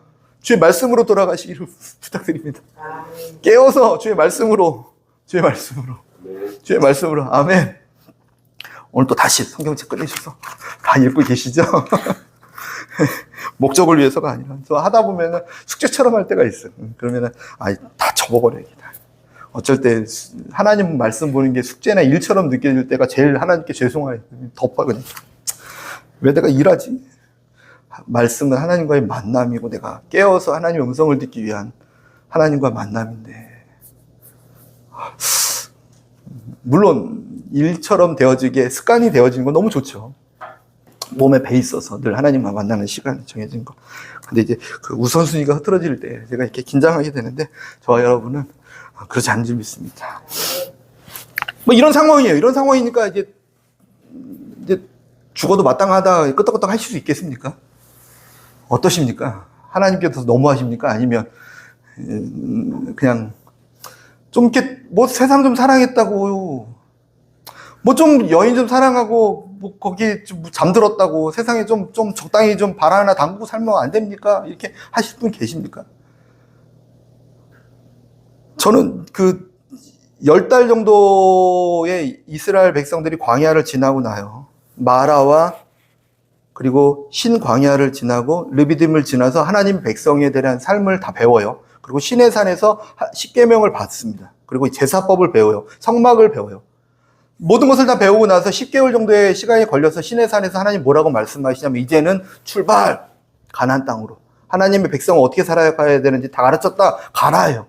주의 말씀으로 돌아가시기를 부탁드립니다. 깨어서 주의 말씀으로 아멘. 오늘 또 다시 성경책 꺼내셔서 다 읽고 계시죠? 목적을 위해서가 아니라 저 하다 보면은 숙제처럼 할 때가 있어요. 그러면은 다 접어버려야겠다. 어쩔 때 하나님 말씀 보는 게 숙제나 일처럼 느껴질 때가 제일 하나님께 죄송해요. 덮어 그냥. 왜 내가 일하지? 말씀은 하나님과의 만남이고 내가 깨어서 하나님의 음성을 듣기 위한 하나님과 만남인데 물론 일처럼 되어지게 습관이 되어지는 건 너무 좋죠. 몸에 배 있어서 늘 하나님과 만나는 시간이 정해진 거. 근데 이제 그 우선순위가 흐트러질 때 제가 이렇게 긴장하게 되는데 저와 여러분은 그렇지 않은 줄 믿습니다. 뭐 이런 상황이에요. 이런 상황이니까 이제 죽어도 마땅하다 끄떡끄떡 하실 수 있겠습니까? 어떠십니까? 하나님께서 너무하십니까? 아니면 그냥 좀 이렇게 뭐 세상 좀 사랑했다고 뭐 좀 여인 좀 사랑하고 뭐 거기 좀 잠들었다고 세상에 좀 적당히 좀 발 하나 담그고 살면 안 됩니까? 이렇게 하실 분 계십니까? 저는 그 10달 정도의 이스라엘 백성들이 광야를 지나고 나요. 마라와 그리고 신광야를 지나고 르비딤을 지나서 하나님 백성에 대한 삶을 다 배워요. 그리고 신의 산에서 십계명을 받습니다. 그리고 제사법을 배워요. 성막을 배워요. 모든 것을 다 배우고 나서 10개월 정도의 시간이 걸려서 신의 산에서 하나님 뭐라고 말씀하시냐면 이제는 출발! 가나안 땅으로. 하나님의 백성은 어떻게 살아가야 되는지 다 가르쳤다. 가라요.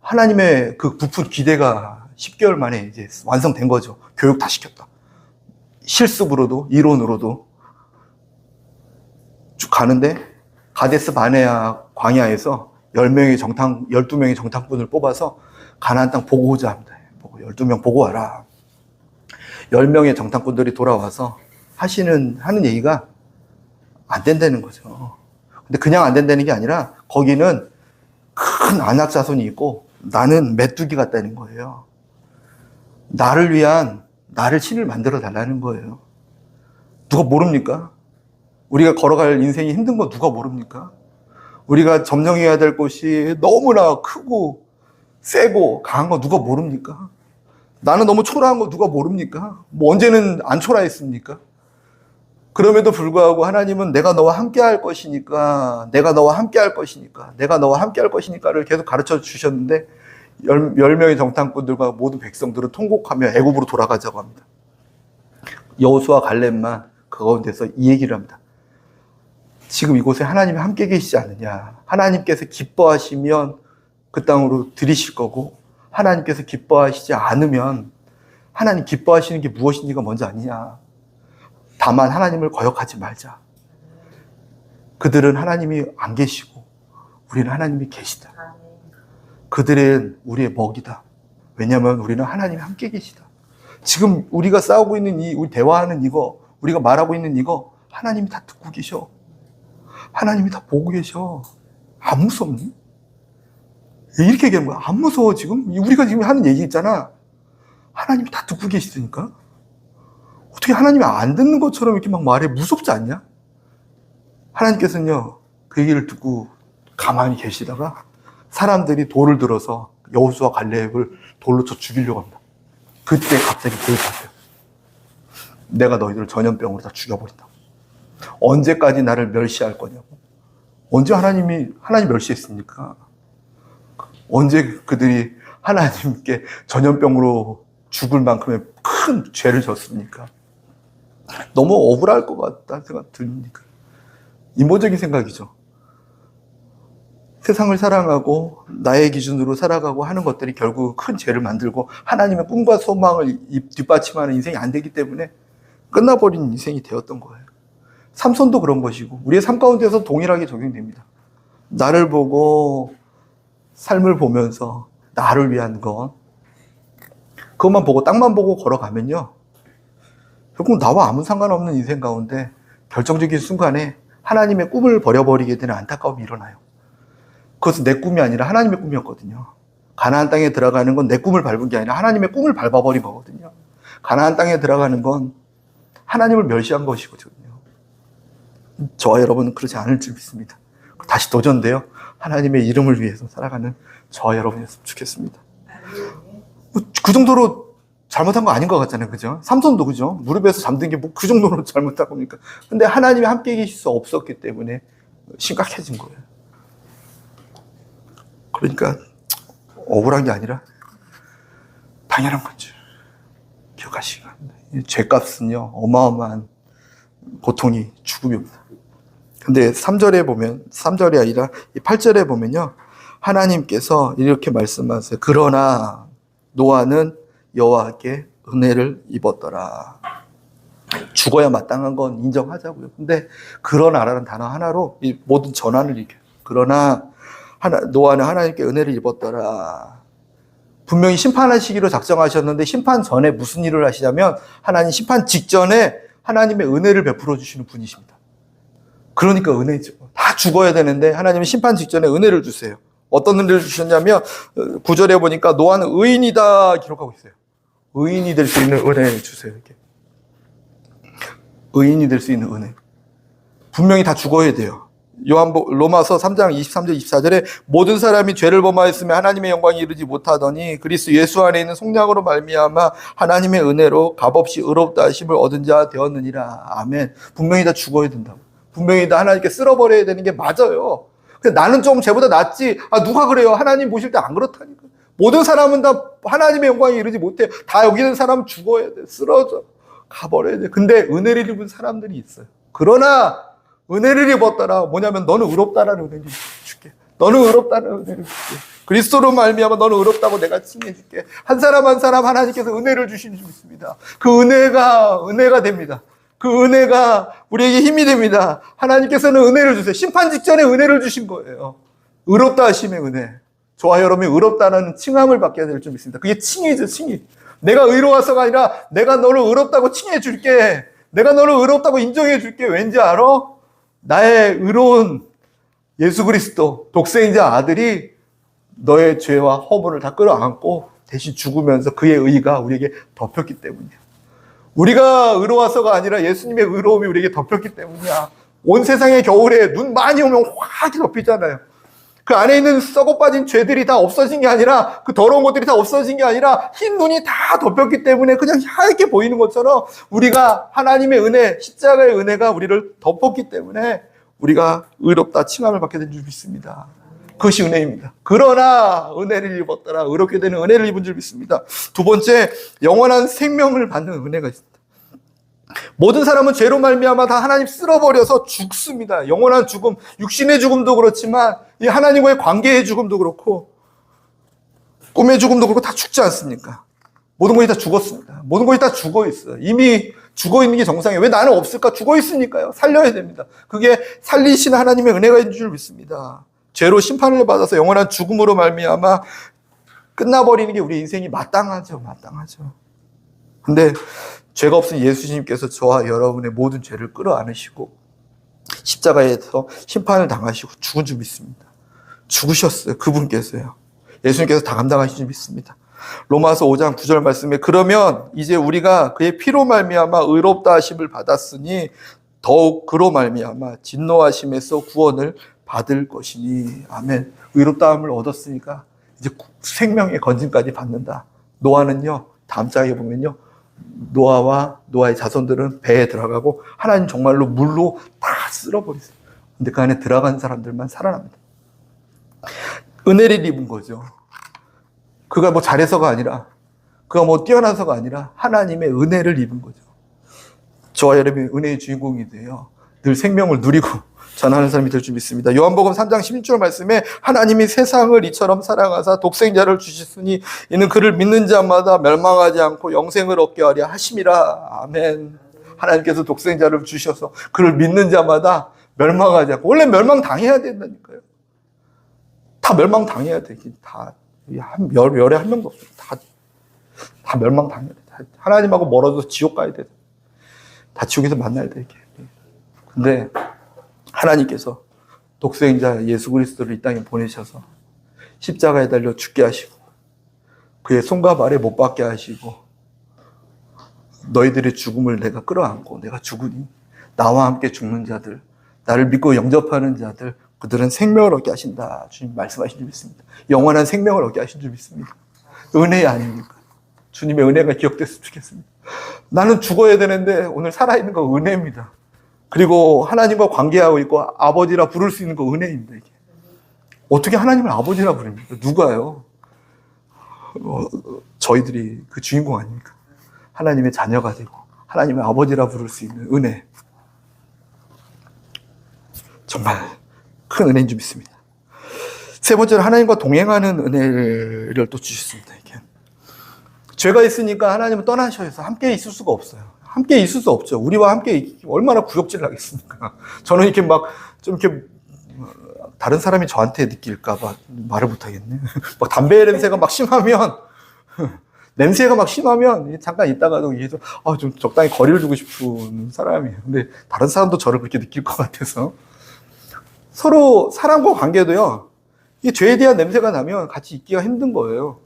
하나님의 그 부푼 기대가 10개월 만에 이제 완성된 거죠. 교육 다 시켰다. 실습으로도 이론으로도 쭉 가는데 가데스 바네아 광야에서 12명의 정탐꾼을 뽑아서 가나안 땅 보고 오자 합니다. 12명 보고 와라. 10명의 정탐꾼들이 돌아와서 하는 얘기가 안 된다는 거죠. 근데 그냥 안 된다는 게 아니라 거기는 큰 안악 자손이 있고 나는 메뚜기 같다는 거예요. 나를 신을 만들어 달라는 거예요. 누가 모릅니까? 우리가 걸어갈 인생이 힘든 거 누가 모릅니까? 우리가 점령해야 될 곳이 너무나 크고 세고 강한 거 누가 모릅니까? 나는 너무 초라한 거 누가 모릅니까? 뭐 언제는 안 초라했습니까? 그럼에도 불구하고 하나님은 내가 너와 함께 할 것이니까, 내가 너와 함께 할 것이니까, 내가 너와 함께 할 것이니까를 계속 가르쳐 주셨는데 10명의 정탐꾼들과 모든 백성들은 통곡하며 애굽으로 돌아가자고 합니다. 여호수아 갈렙만 그 가운데서 이 얘기를 합니다. 지금 이곳에 하나님이 함께 계시지 않느냐. 하나님께서 기뻐하시면 그 땅으로 들이실 거고 하나님께서 기뻐하시지 않으면 하나님 기뻐하시는 게 무엇인지가 먼저 아니냐. 다만 하나님을 거역하지 말자. 그들은 하나님이 안 계시고 우리는 하나님이 계시다. 그들은 우리의 먹이다. 왜냐하면 우리는 하나님이 함께 계시다. 지금 우리가 싸우고 있는 우리 대화하는 이거, 우리가 말하고 있는 이거 하나님이 다 듣고 계셔. 하나님이 다 보고 계셔. 안 무섭니? 이렇게 얘기하는 거야. 안 무서워 지금? 우리가 지금 하는 얘기 있잖아. 하나님이 다 듣고 계시다니까? 어떻게 하나님이 안 듣는 것처럼 이렇게 막 말해. 무섭지 않냐? 하나님께서는요, 그 얘기를 듣고 가만히 계시다가 사람들이 돌을 들어서 여호수아 갈렙을 돌로 쳐 죽이려고 합니다. 그때 갑자기 대답해요. 내가 너희들을 전염병으로 다 죽여버린다. 언제까지 나를 멸시할 거냐고. 언제 하나님 멸시했습니까? 언제 그들이 하나님께 전염병으로 죽을 만큼의 큰 죄를 졌습니까? 너무 억울할 것 같다는 생각 드니까. 인본적인 생각이죠. 세상을 사랑하고 나의 기준으로 살아가고 하는 것들이 결국 큰 죄를 만들고 하나님의 꿈과 소망을 뒷받침하는 인생이 안 되기 때문에 끝나버린 인생이 되었던 거예요. 삼손도 그런 것이고 우리의 삶 가운데서 동일하게 적용됩니다. 나를 보고 삶을 보면서 나를 위한 것 그것만 보고 땅만 보고 걸어가면요 결국 나와 아무 상관없는 인생 가운데 결정적인 순간에 하나님의 꿈을 버려버리게 되는 안타까움이 일어나요. 그것은 내 꿈이 아니라 하나님의 꿈이었거든요. 가나안 땅에 들어가는 건 내 꿈을 밟은 게 아니라 하나님의 꿈을 밟아버린 거거든요. 가나안 땅에 들어가는 건 하나님을 멸시한 것이거든요. 저와 여러분은 그러지 않을 줄 믿습니다. 다시 도전돼요. 하나님의 이름을 위해서 살아가는 저와 여러분이었으면 좋겠습니다. 그 정도로 잘못한 거 아닌 것 같잖아요. 그죠? 삼손도 그죠? 무릎에서 잠든 게 뭐 그 정도로 잘못한 겁니까? 근데 하나님이 함께 계실 수 없었기 때문에 심각해진 거예요. 그러니까 억울한 게 아니라 당연한 거죠. 기억하시기 바랍니다. 죄값은요 어마어마한 고통이 죽음입니다. 근데 3절이 아니라 8절에 보면요 하나님께서 이렇게 말씀하세요. 그러나 노아는 여호와께 은혜를 입었더라. 죽어야 마땅한 건 인정하자고요. 근데 그러나라는 단어 하나로 이 모든 전환을 이겨요. 그러나 노아는 하나님께 은혜를 입었더라. 분명히 심판하시기로 작정하셨는데 심판 전에 무슨 일을 하시냐면 하나님 심판 직전에 하나님의 은혜를 베풀어 주시는 분이십니다. 그러니까 은혜죠. 다 죽어야 되는데 하나님은 심판 직전에 은혜를 주세요. 어떤 은혜를 주셨냐면 9절에 보니까 노아는 의인이다 기록하고 있어요. 의인이 될 수 있는 은혜를 주세요. 이렇게. 의인이 될 수 있는 은혜. 분명히 다 죽어야 돼요. 로마서 3장 23절 24절에 모든 사람이 죄를 범하였으며 하나님의 영광에 이르지 못하더니 그리스도 예수 안에 있는 속량으로 말미암아 하나님의 은혜로 값없이 의롭다 하심을 얻은 자 되었느니라. 아멘. 분명히 다 죽어야 된다고. 분명히 다 하나님께 쓸어버려야 되는 게 맞아요. 근데 나는 좀 쟤보다 낫지. 누가 그래요? 하나님 보실 때 안 그렇다니까. 모든 사람은 다 하나님의 영광에 이르지 못해. 다 여기 있는 사람은 죽어야 돼. 쓰러져. 가버려야 돼. 근데 은혜를 입은 사람들이 있어요. 그러나 은혜를 입었더라. 뭐냐면 너는 의롭다라는 은혜를 줄게. 너는 의롭다는 은혜를 줄게. 그리스도로 말미암아 너는 의롭다고 내가 칭해줄게. 한 사람 한 사람 하나님께서 은혜를 주신 줄 믿습니다. 그 은혜가 됩니다. 그 은혜가 우리에게 힘이 됩니다. 하나님께서는 은혜를 주세요. 심판 직전에 은혜를 주신 거예요. 의롭다 하심의 은혜. 저와 여러분이 의롭다는 칭함을 받게 될 줄 믿습니다. 그게 칭이죠, 칭이. 내가 의로워서가 아니라 내가 너를 의롭다고 칭해 줄게. 내가 너를 의롭다고 인정해 줄게. 왠지 알아? 나의 의로운 예수 그리스도 독생자 아들이 너의 죄와 허물을 다 끌어안고 대신 죽으면서 그의 의가 우리에게 덮였기 때문이야. 우리가 의로워서가 아니라 예수님의 의로움이 우리에게 덮였기 때문이야. 온 세상의 겨울에 눈 많이 오면 확 덮이잖아요. 그 안에 있는 썩어 빠진 죄들이 다 없어진 게 아니라 그 더러운 것들이 다 없어진 게 아니라 흰 눈이 다 덮였기 때문에 그냥 하얗게 보이는 것처럼 우리가 하나님의 은혜, 십자가의 은혜가 우리를 덮었기 때문에 우리가 의롭다 칭함을 받게 된 줄 믿습니다. 그것이 은혜입니다. 그러나 은혜를 입었더라. 의롭게 되는 은혜를 입은 줄 믿습니다. 두 번째, 영원한 생명을 받는 은혜가 있습니다. 모든 사람은 죄로 말미암아 다 하나님 쓸어버려서 죽습니다. 영원한 죽음, 육신의 죽음도 그렇지만 이 하나님과의 관계의 죽음도 그렇고 꿈의 죽음도 그렇고 다 죽지 않습니까? 모든 것이 다 죽었습니다. 모든 것이 다 죽어 있어요. 이미 죽어 있는 게 정상이에요. 왜 나는 없을까? 죽어 있으니까요. 살려야 됩니다. 그게 살리시는 하나님의 은혜가 있는 줄 믿습니다. 죄로 심판을 받아서 영원한 죽음으로 말미암아 끝나버리는 게 우리 인생이 마땅하죠. 근데 죄가 없은 예수님께서 저와 여러분의 모든 죄를 끌어안으시고 십자가에서 심판을 당하시고 죽은 줄 믿습니다. 죽으셨어요. 그분께서요. 예수님께서 다 감당하신 줄 믿습니다. 로마서 5장 9절 말씀에 그러면 이제 우리가 그의 피로 말미암아 의롭다 하심을 받았으니 더욱 그로 말미암아 진노하심에서 구원을 받을 것이니. 아멘. 의롭다함을 얻었으니까 이제 생명의 건짐까지 받는다. 노아는요, 다음 장에 보면요, 노아와 노아의 자손들은 배에 들어가고 하나님 정말로 물로 다 쓸어버리세요. 근데 그 안에 들어간 사람들만 살아납니다. 은혜를 입은 거죠. 그가 뭐 잘해서가 아니라, 그가 뭐 뛰어나서가 아니라 하나님의 은혜를 입은 거죠. 저와 여러분이 은혜의 주인공이 돼요. 늘 생명을 누리고 전하는 사람이 될 줄 믿습니다. 요한복음 3장 16절 말씀에 하나님이 세상을 이처럼 사랑하사 독생자를 주셨으니 이는 그를 믿는 자마다 멸망하지 않고 영생을 얻게 하려 하심이라. 아멘. 하나님께서 독생자를 주셔서 그를 믿는 자마다 멸망하지 않고, 원래 멸망당해야 된다니까요. 다 멸망당해야 돼. 다 열에 한 명도 없어요. 다 멸망당해야 돼. 하나님하고 멀어져서 지옥 가야 돼. 다 지옥에서 만나야 돼. 근데 하나님께서 독생자 예수 그리스도를 이 땅에 보내셔서 십자가에 달려 죽게 하시고 그의 손과 발에 못 박게 하시고 너희들의 죽음을 내가 끌어안고 내가 죽으니 나와 함께 죽는 자들, 나를 믿고 영접하는 자들, 그들은 생명을 얻게 하신다. 주님 말씀하신 줄 믿습니다. 영원한 생명을 얻게 하신 줄 믿습니다. 은혜 아닙니까? 주님의 은혜가 기억됐으면 좋겠습니다. 나는 죽어야 되는데 오늘 살아있는 거 은혜입니다. 그리고 하나님과 관계하고 있고 아버지라 부를 수 있는 거 은혜입니다. 이게. 어떻게 하나님을 아버지라 부릅니까? 누가요? 저희들이 그 주인공 아닙니까? 하나님의 자녀가 되고 하나님의 아버지라 부를 수 있는 은혜. 정말 큰 은혜인 줄 믿습니다. 세 번째로 하나님과 동행하는 은혜를 또 주셨습니다. 이게. 죄가 있으니까 하나님은 떠나셔서 함께 있을 수가 없어요. 함께 있을 수 없죠. 우리와 함께 얼마나 구역질을 하겠습니까? 저는 이렇게 막 좀 이렇게 다른 사람이 저한테 느낄까봐 말을 못하겠네. 막 담배 냄새가 막 심하면 냄새가 막 심하면 잠깐 있다가도 계속 좀 적당히 거리를 두고 싶은 사람이에요. 근데 다른 사람도 저를 그렇게 느낄 것 같아서 서로 사람과 관계도요. 이 죄에 대한 냄새가 나면 같이 있기가 힘든 거예요.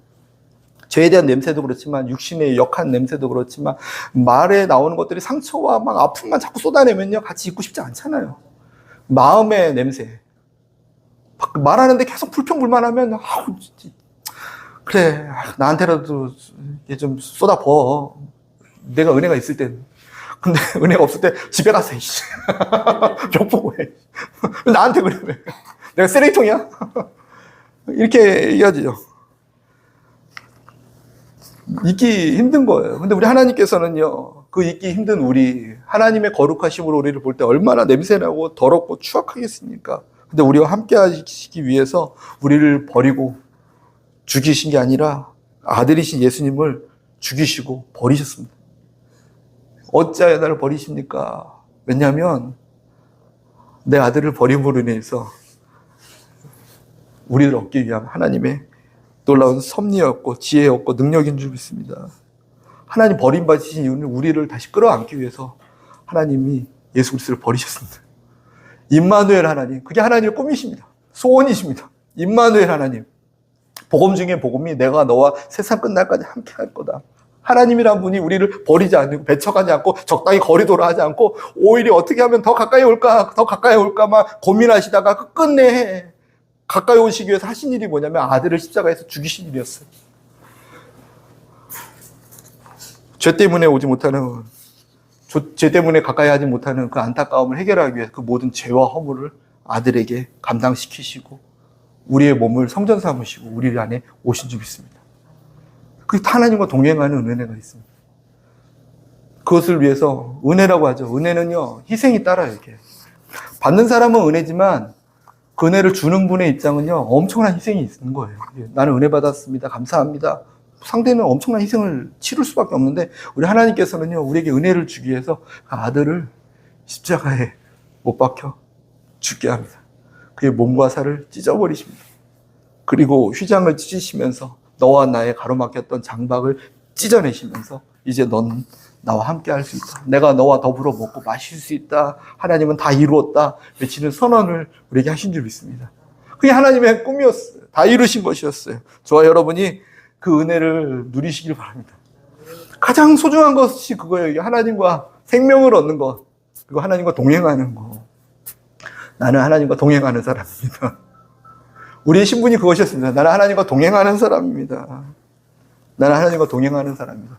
죄에 대한 냄새도 그렇지만 육신의 역한 냄새도 그렇지만 말에 나오는 것들이 상처와 막 아픔만 자꾸 쏟아내면요. 같이 있고 싶지 않잖아요. 마음의 냄새. 말하는데 계속 불평불만하면 그래 나한테라도 이게 좀 쏟아부어. 내가 은혜가 있을 땐. 근데 은혜가 없을 때 집에 가서 벽 보고 해. 나한테 그래 왜? 내가 쓰레기통이야? 이렇게 얘기하죠. 있기 힘든 거예요. 근데 우리 하나님께서는요, 그 있기 힘든 우리, 하나님의 거룩하심으로 우리를 볼 때 얼마나 냄새나고 더럽고 추악하겠습니까? 근데 우리와 함께 하시기 위해서 우리를 버리고 죽이신 게 아니라 아들이신 예수님을 죽이시고 버리셨습니다. 어찌하여 나를 버리십니까? 왜냐하면 내 아들을 버림으로 인해서 우리를 얻기 위한 하나님의 놀라운 섭리였고 지혜였고 능력인 줄 믿습니다. 하나님 버림받으신 이유는 우리를 다시 끌어안기 위해서 하나님이 예수 그리스도를 버리셨습니다. 임마누엘 하나님, 그게 하나님의 꿈이십니다. 소원이십니다. 임마누엘 하나님, 복음 중에 복음이 내가 너와 세상 끝날까지 함께 할 거다. 하나님이란 분이 우리를 버리지 않고 배척하지 않고 적당히 거리도록 하지 않고 오히려 어떻게 하면 더 가까이 올까만 고민하시다가 끝내 가까이 오시기 위해서 하신 일이 뭐냐면 아들을 십자가에서 죽이신 일이었어요. 죄 때문에 오지 못하는, 죄 때문에 가까이 하지 못하는 그 안타까움을 해결하기 위해서 그 모든 죄와 허물을 아들에게 감당시키시고 우리의 몸을 성전 삼으시고 우리 안에 오신 줄 믿습니다. 그 하나님과 동행하는 은혜가 있습니다. 그것을 위해서 은혜라고 하죠. 은혜는요, 희생이 따라요, 이렇게. 받는 사람은 은혜지만 그 은혜를 주는 분의 입장은요, 엄청난 희생이 있는 거예요. 나는 은혜 받았습니다. 감사합니다. 상대는 엄청난 희생을 치를 수밖에 없는데, 우리 하나님께서는요, 우리에게 은혜를 주기 위해서 그 아들을 십자가에 못 박혀 죽게 합니다. 그의 몸과 살을 찢어버리십니다. 그리고 휘장을 찢으시면서 너와 나의 가로막혔던 장박을 찢어내시면서 이제 넌 나와 함께 할 수 있다. 내가 너와 더불어 먹고 마실 수 있다. 하나님은 다 이루었다. 외치는 선언을 우리에게 하신 줄 믿습니다. 그게 하나님의 꿈이었어요. 다 이루신 것이었어요. 저와 여러분이 그 은혜를 누리시길 바랍니다. 가장 소중한 것이 그거예요. 하나님과 생명을 얻는 것. 그리고 하나님과 동행하는 것. 나는 하나님과 동행하는 사람입니다. 우리의 신분이 그것이었습니다. 나는 하나님과 동행하는 사람입니다. 나는 하나님과 동행하는 사람입니다.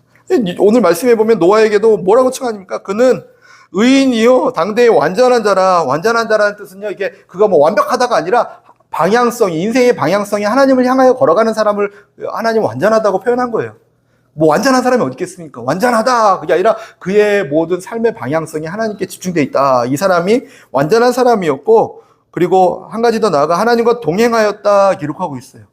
오늘 말씀해 보면 노아에게도 뭐라고 칭하십니까? 그는 의인이요 당대의 완전한 자라. 완전한 자라는 뜻은요, 이게 그가 뭐 완벽하다가 아니라 방향성이, 인생의 방향성이 하나님을 향하여 걸어가는 사람을 하나님 완전하다고 표현한 거예요. 뭐 완전한 사람이 어디 있겠습니까? 완전하다 그게 아니라 그의 모든 삶의 방향성이 하나님께 집중되어 있다. 이 사람이 완전한 사람이었고, 그리고 한 가지 더 나아가 하나님과 동행하였다 기록하고 있어요.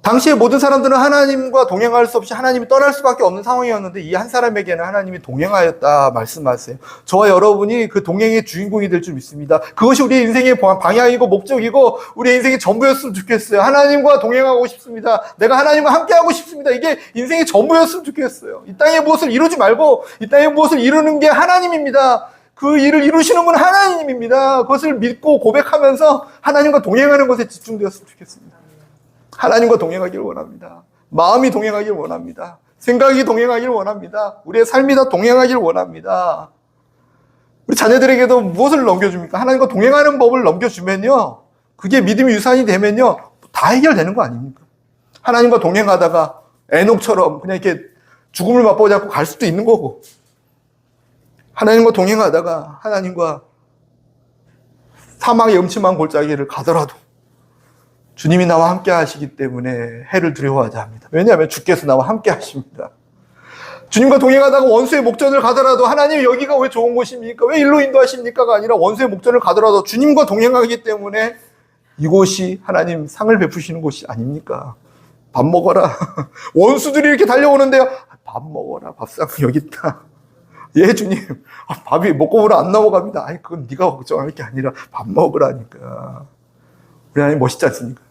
당시에 모든 사람들은 하나님과 동행할 수 없이 하나님이 떠날 수밖에 없는 상황이었는데 이 한 사람에게는 하나님이 동행하였다 말씀하세요. 저와 여러분이 그 동행의 주인공이 될 줄 믿습니다. 그것이 우리의 인생의 방향이고 목적이고 우리의 인생의 전부였으면 좋겠어요. 하나님과 동행하고 싶습니다. 내가 하나님과 함께하고 싶습니다. 이게 인생의 전부였으면 좋겠어요. 이 땅의 무엇을 이루지 말고 이 땅의 무엇을 이루는 게 하나님입니다. 그 일을 이루시는 분은 하나님입니다. 그것을 믿고 고백하면서 하나님과 동행하는 것에 집중되었으면 좋겠습니다. 하나님과 동행하기를 원합니다. 마음이 동행하기를 원합니다. 생각이 동행하기를 원합니다. 우리의 삶이 다 동행하기를 원합니다. 우리 자녀들에게도 무엇을 넘겨줍니까? 하나님과 동행하는 법을 넘겨주면요, 그게 믿음의 유산이 되면요, 다 해결되는 거 아닙니까? 하나님과 동행하다가 에녹처럼 그냥 이렇게 죽음을 맛보지 않고 갈 수도 있는 거고, 하나님과 동행하다가 하나님과 사망의 음침한 골짜기를 가더라도 주님이 나와 함께 하시기 때문에 해를 두려워하지 합니다. 왜냐하면 주께서 나와 함께 하십니다. 주님과 동행하다가 원수의 목전을 가더라도 하나님 여기가 왜 좋은 곳입니까? 왜 일로 인도하십니까가 아니라 원수의 목전을 가더라도 주님과 동행하기 때문에 이곳이 하나님 상을 베푸시는 곳이 아닙니까? 밥 먹어라. 원수들이 이렇게 달려오는데요. 밥 먹어라. 밥상 여기 있다. 예, 주님. 밥이 먹고보라 안 넘어갑니다. 아니, 그건 네가 걱정할 게 아니라 밥 먹으라니까. 우리 하나님 멋있지 않습니까?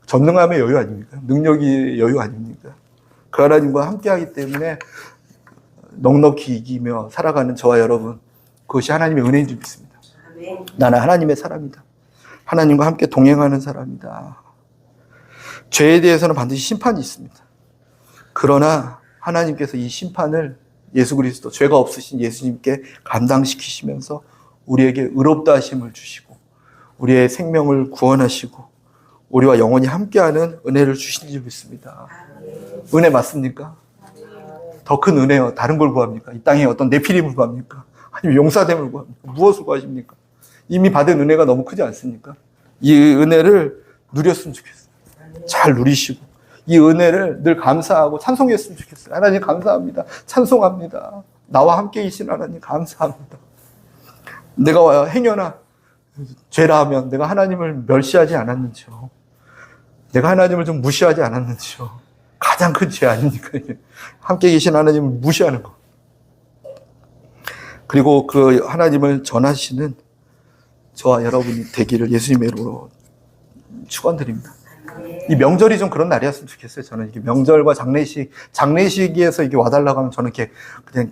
전능함의 여유 아닙니까? 능력이 여유 아닙니까? 그 하나님과 함께하기 때문에 넉넉히 이기며 살아가는 저와 여러분, 그것이 하나님의 은혜인 줄 믿습니다. 나는 하나님의 사람이다. 하나님과 함께 동행하는 사람이다. 죄에 대해서는 반드시 심판이 있습니다. 그러나 하나님께서 이 심판을 예수 그리스도, 죄가 없으신 예수님께 감당시키시면서 우리에게 의롭다 하심을 주시고 우리의 생명을 구원하시고 우리와 영원히 함께하는 은혜를 주신 줄 믿습니다. 은혜 맞습니까? 더 큰 은혜요. 다른 걸 구합니까? 이 땅에 어떤 내피림을 구합니까? 아니면 용사됨을 구합니까? 무엇을 구하십니까? 이미 받은 은혜가 너무 크지 않습니까? 이 은혜를 누렸으면 좋겠어요. 잘 누리시고 이 은혜를 늘 감사하고 찬송했으면 좋겠어요. 하나님 감사합니다. 찬송합니다. 나와 함께 계신 하나님 감사합니다. 내가 행여나 죄라 하면 내가 하나님을 멸시하지 않았는지요. 내가 하나님을 좀 무시하지 않았는지요. 가장 큰 죄 아닙니까? 이게. 함께 계신 하나님을 무시하는 거. 그리고 그 하나님을 전하시는 저와 여러분이 되기를 예수님의 이름으로 축원드립니다. 이 명절이 좀 그런 날이었으면 좋겠어요. 저는 이게 명절과 장례식에서 이게 와달라고 하면 저는 이렇게 그냥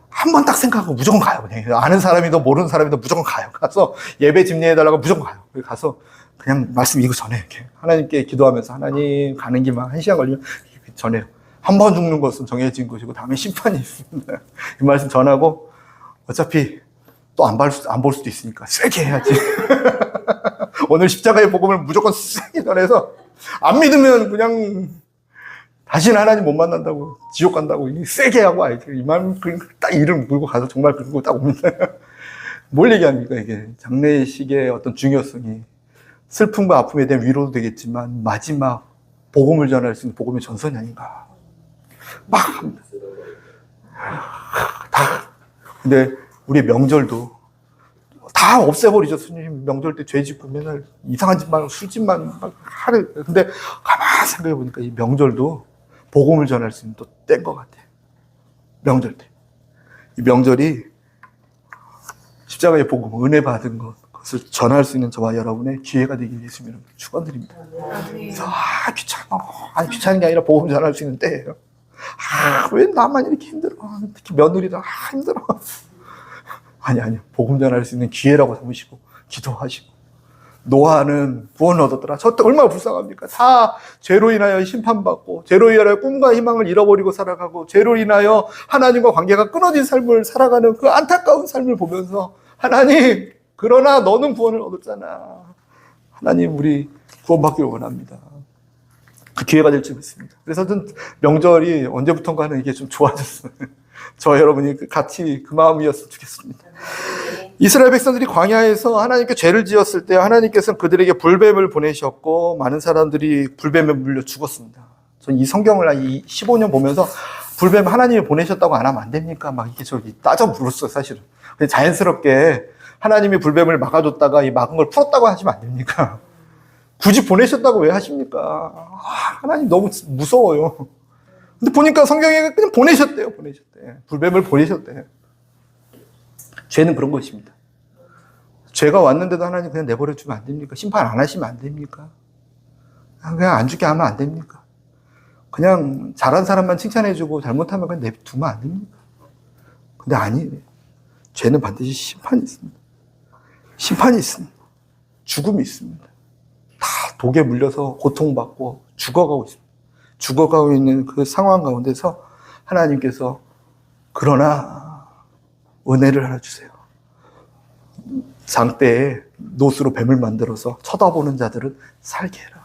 한 번 딱 생각하고 무조건 가요. 그냥 아는 사람이든 모르는 사람이든 무조건 가요. 가서 예배 집례해달라고 무조건 가요. 가서 그냥 말씀 이거 전해요. 이렇게 하나님께 기도하면서 하나님 가는 길만 1시간 걸리면 전해요. 한 번 죽는 것은 정해진 것이고 다음에 심판이 있습니다. 이 말씀 전하고 어차피 또 안 볼 수도 있으니까 세게 해야지. 오늘 십자가의 복음을 무조건 세게 전해서 안 믿으면 그냥 다시는 하나님 못 만난다고 지옥 간다고 세게 하고 이만 딱 이름 물고 가서 정말 그러고 딱 옵니다. 뭘 얘기합니까 이게? 장례식의 어떤 중요성이 슬픔과 아픔에 대한 위로도 되겠지만 마지막 복음을 전할 수 있는 복음의 전선이 아닌가 막 합니다. 다. 근데 우리 명절도 다 없애버리죠. 스님 명절 때 죄 짓고 맨날 이상한 짓만 술짓만 막 하래. 근데 가만히 생각해 보니까 이 명절도 복음을 전할 수 있는 또 때인 것 같아요. 명절 때. 이 명절이 십자가의 복음, 은혜 받은 것을 전할 수 있는 저와 여러분의 기회가 되길 예수님을 축원드립니다. 그래서 귀찮은 게 아니라 복음 전할 수 있는 때예요. 왜 나만 이렇게 힘들어? 특히 며느리도 힘들어. 아니 복음 전할 수 있는 기회라고 삼으시고 기도하시고 노아는 구원을 얻었더라. 저 때 얼마나 불쌍합니까? 다 죄로 인하여 심판받고 죄로 인하여 꿈과 희망을 잃어버리고 살아가고 죄로 인하여 하나님과 관계가 끊어진 삶을 살아가는 그 안타까운 삶을 보면서 하나님 그러나 너는 구원을 얻었잖아. 하나님 우리 구원받기를 원합니다. 그 기회가 될 줄 믿습니다. 그래서 좀 명절이 언제부턴가는 이게 좀 좋아졌어요. 저 여러분이 같이 그 마음이었으면 좋겠습니다. 이스라엘 백성들이 광야에서 하나님께 죄를 지었을 때 하나님께서는 그들에게 불뱀을 보내셨고 많은 사람들이 불뱀에 물려 죽었습니다. 전 이 성경을 한 15년 보면서 불뱀 하나님이 보내셨다고 안 하면 안 됩니까? 막 이게 저기 따져 물었어요, 사실은. 근데 자연스럽게 하나님이 불뱀을 막아줬다가 이 막은 걸 풀었다고 하시면 안 됩니까? 굳이 보내셨다고 왜 하십니까? 하나님 너무 무서워요. 근데 보니까 성경에 그냥 보내셨대요. 불뱀을 보내셨대요. 죄는 그런 것입니다. 죄가 왔는데도 하나님 그냥 내버려 두면 안 됩니까? 심판 안 하시면 안 됩니까? 그냥 안 죽게 하면 안 됩니까? 그냥 잘한 사람만 칭찬해주고 잘못하면 그냥 내두면 안 됩니까? 근데 아니에요. 죄는 반드시 심판이 있습니다. 심판이 있습니다. 죽음이 있습니다. 다 독에 물려서 고통받고 죽어가고 있습니다. 죽어가고 있는 그 상황 가운데서 하나님께서 그러나 은혜를 하나 주세요. 장대에 노수로 뱀을 만들어서 쳐다보는 자들은 살게 해라.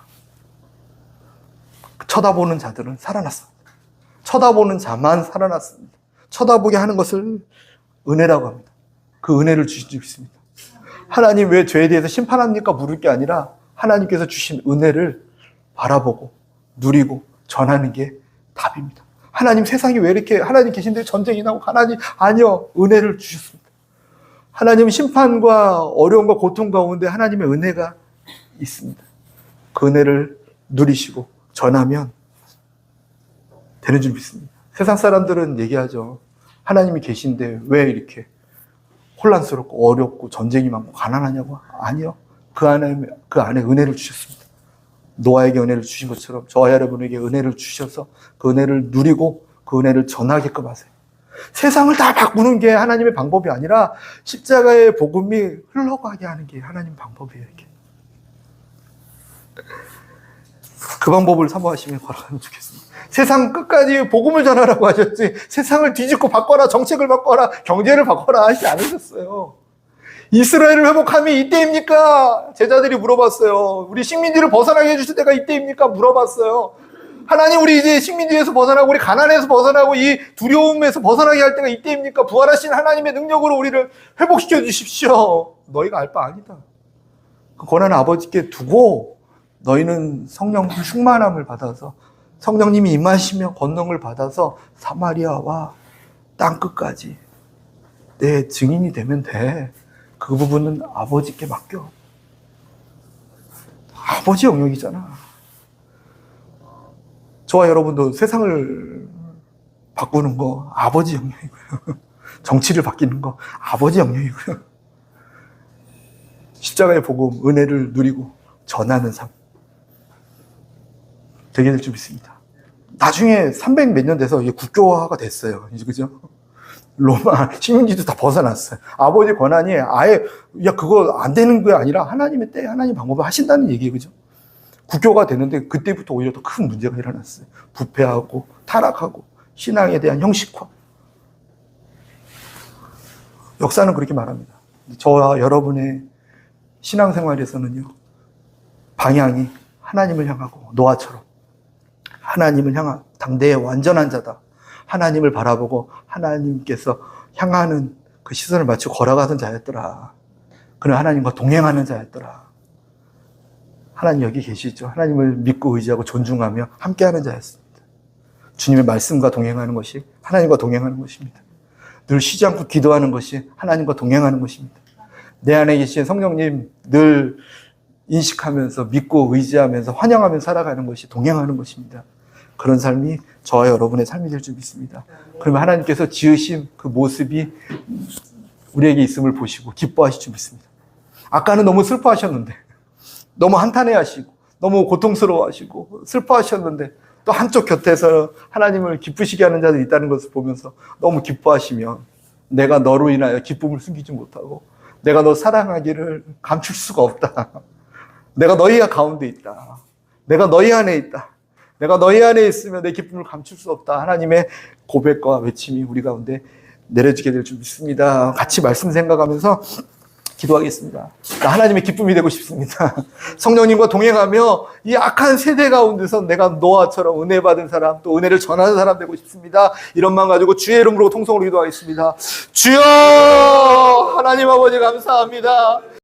쳐다보는 자들은 살아났습니다. 쳐다보는 자만 살아났습니다. 쳐다보게 하는 것을 은혜라고 합니다. 그 은혜를 주신 줄 믿습니다. 하나님 왜 죄에 대해서 심판합니까? 물을 게 아니라 하나님께서 주신 은혜를 바라보고 누리고 전하는 게 답입니다. 하나님 세상이 왜 이렇게 하나님 계신데 전쟁이 나고 하나님 아니요 은혜를 주셨습니다. 하나님 심판과 어려움과 고통 가운데 하나님의 은혜가 있습니다. 그 은혜를 누리시고 전하면 되는 줄 믿습니다. 세상 사람들은 얘기하죠. 하나님이 계신데 왜 이렇게 혼란스럽고 어렵고 전쟁이 많고 가난하냐고. 아니요. 그 안에 은혜를 주셨습니다. 노아에게 은혜를 주신 것처럼 저와 여러분에게 은혜를 주셔서 그 은혜를 누리고 그 은혜를 전하게끔 하세요. 세상을 다 바꾸는 게 하나님의 방법이 아니라 십자가의 복음이 흘러가게 하는 게 하나님 방법이에요. 이게. 그 방법을 사모하시면 걸어가면 좋겠습니다. 세상 끝까지 복음을 전하라고 하셨지 세상을 뒤집고 바꿔라, 정책을 바꿔라, 경제를 바꿔라 하시지 않으셨어요. 이스라엘을 회복함이 이때입니까? 제자들이 물어봤어요. 우리 식민지를 벗어나게 해주실 때가 이때입니까? 물어봤어요. 하나님, 우리 이제 식민지에서 벗어나고 우리 가난에서 벗어나고 이 두려움에서 벗어나게 할 때가 이때입니까? 부활하신 하나님의 능력으로 우리를 회복시켜 주십시오. 너희가 알 바 아니다. 그 권한을 아버지께 두고 너희는 성령 충만함을 받아서 성령님이 임하시며 권능을 받아서 사마리아와 땅끝까지 내 증인이 되면 돼. 그 부분은 아버지께 맡겨. 아버지 영역이잖아. 저와 여러분도 세상을 바꾸는 거 아버지 영역이고요. 정치를 바뀌는 거 아버지 영역이고요. 십자가의 복음, 은혜를 누리고 전하는 삶 되게 될 줄 믿습니다. 나중에 300 몇 년 돼서 이게 국교화가 됐어요. 이제 그죠? 로마 식민지도 다 벗어났어요. 아버지 권한이 아예 그거 안 되는 게 아니라 하나님의 때 하나님 방법을 하신다는 얘기예요. 그죠? 국교가 되는데 그때부터 오히려 더 큰 문제가 일어났어요. 부패하고 타락하고 신앙에 대한 형식화. 역사는 그렇게 말합니다. 저와 여러분의 신앙생활에서는요. 방향이 하나님을 향하고 노아처럼 하나님을 향한 당대의 완전한 자다. 하나님을 바라보고 하나님께서 향하는 그 시선을 맞추고 걸어가던 자였더라. 그는 하나님과 동행하는 자였더라. 하나님 여기 계시죠. 하나님을 믿고 의지하고 존중하며 함께하는 자였습니다. 주님의 말씀과 동행하는 것이 하나님과 동행하는 것입니다. 늘 쉬지 않고 기도하는 것이 하나님과 동행하는 것입니다. 내 안에 계신 성령님 늘 인식하면서 믿고 의지하면서 환영하면서 살아가는 것이 동행하는 것입니다. 그런 삶이 저와 여러분의 삶이 될 줄 믿습니다. 그러면 하나님께서 지으신 그 모습이 우리에게 있음을 보시고 기뻐하실 줄 믿습니다. 아까는 너무 슬퍼하셨는데 너무 한탄해하시고 너무 고통스러워하시고 슬퍼하셨는데 또 한쪽 곁에서 하나님을 기쁘시게 하는 자들이 있다는 것을 보면서 너무 기뻐하시면 내가 너로 인하여 기쁨을 숨기지 못하고 내가 너 사랑하기를 감출 수가 없다. 내가 너희 가운데 있다. 내가 너희 안에 있다. 내가 너희 안에 있으면 내 기쁨을 감출 수 없다. 하나님의 고백과 외침이 우리 가운데 내려지게 될 줄 믿습니다. 같이 말씀 생각하면서 기도하겠습니다. 나 하나님의 기쁨이 되고 싶습니다. 성령님과 동행하며 이 악한 세대 가운데서 내가 노아처럼 은혜 받은 사람, 또 은혜를 전하는 사람 되고 싶습니다. 이런 마음 가지고 주의 이름으로 통성으로 기도하겠습니다. 주여! 하나님 아버지 감사합니다.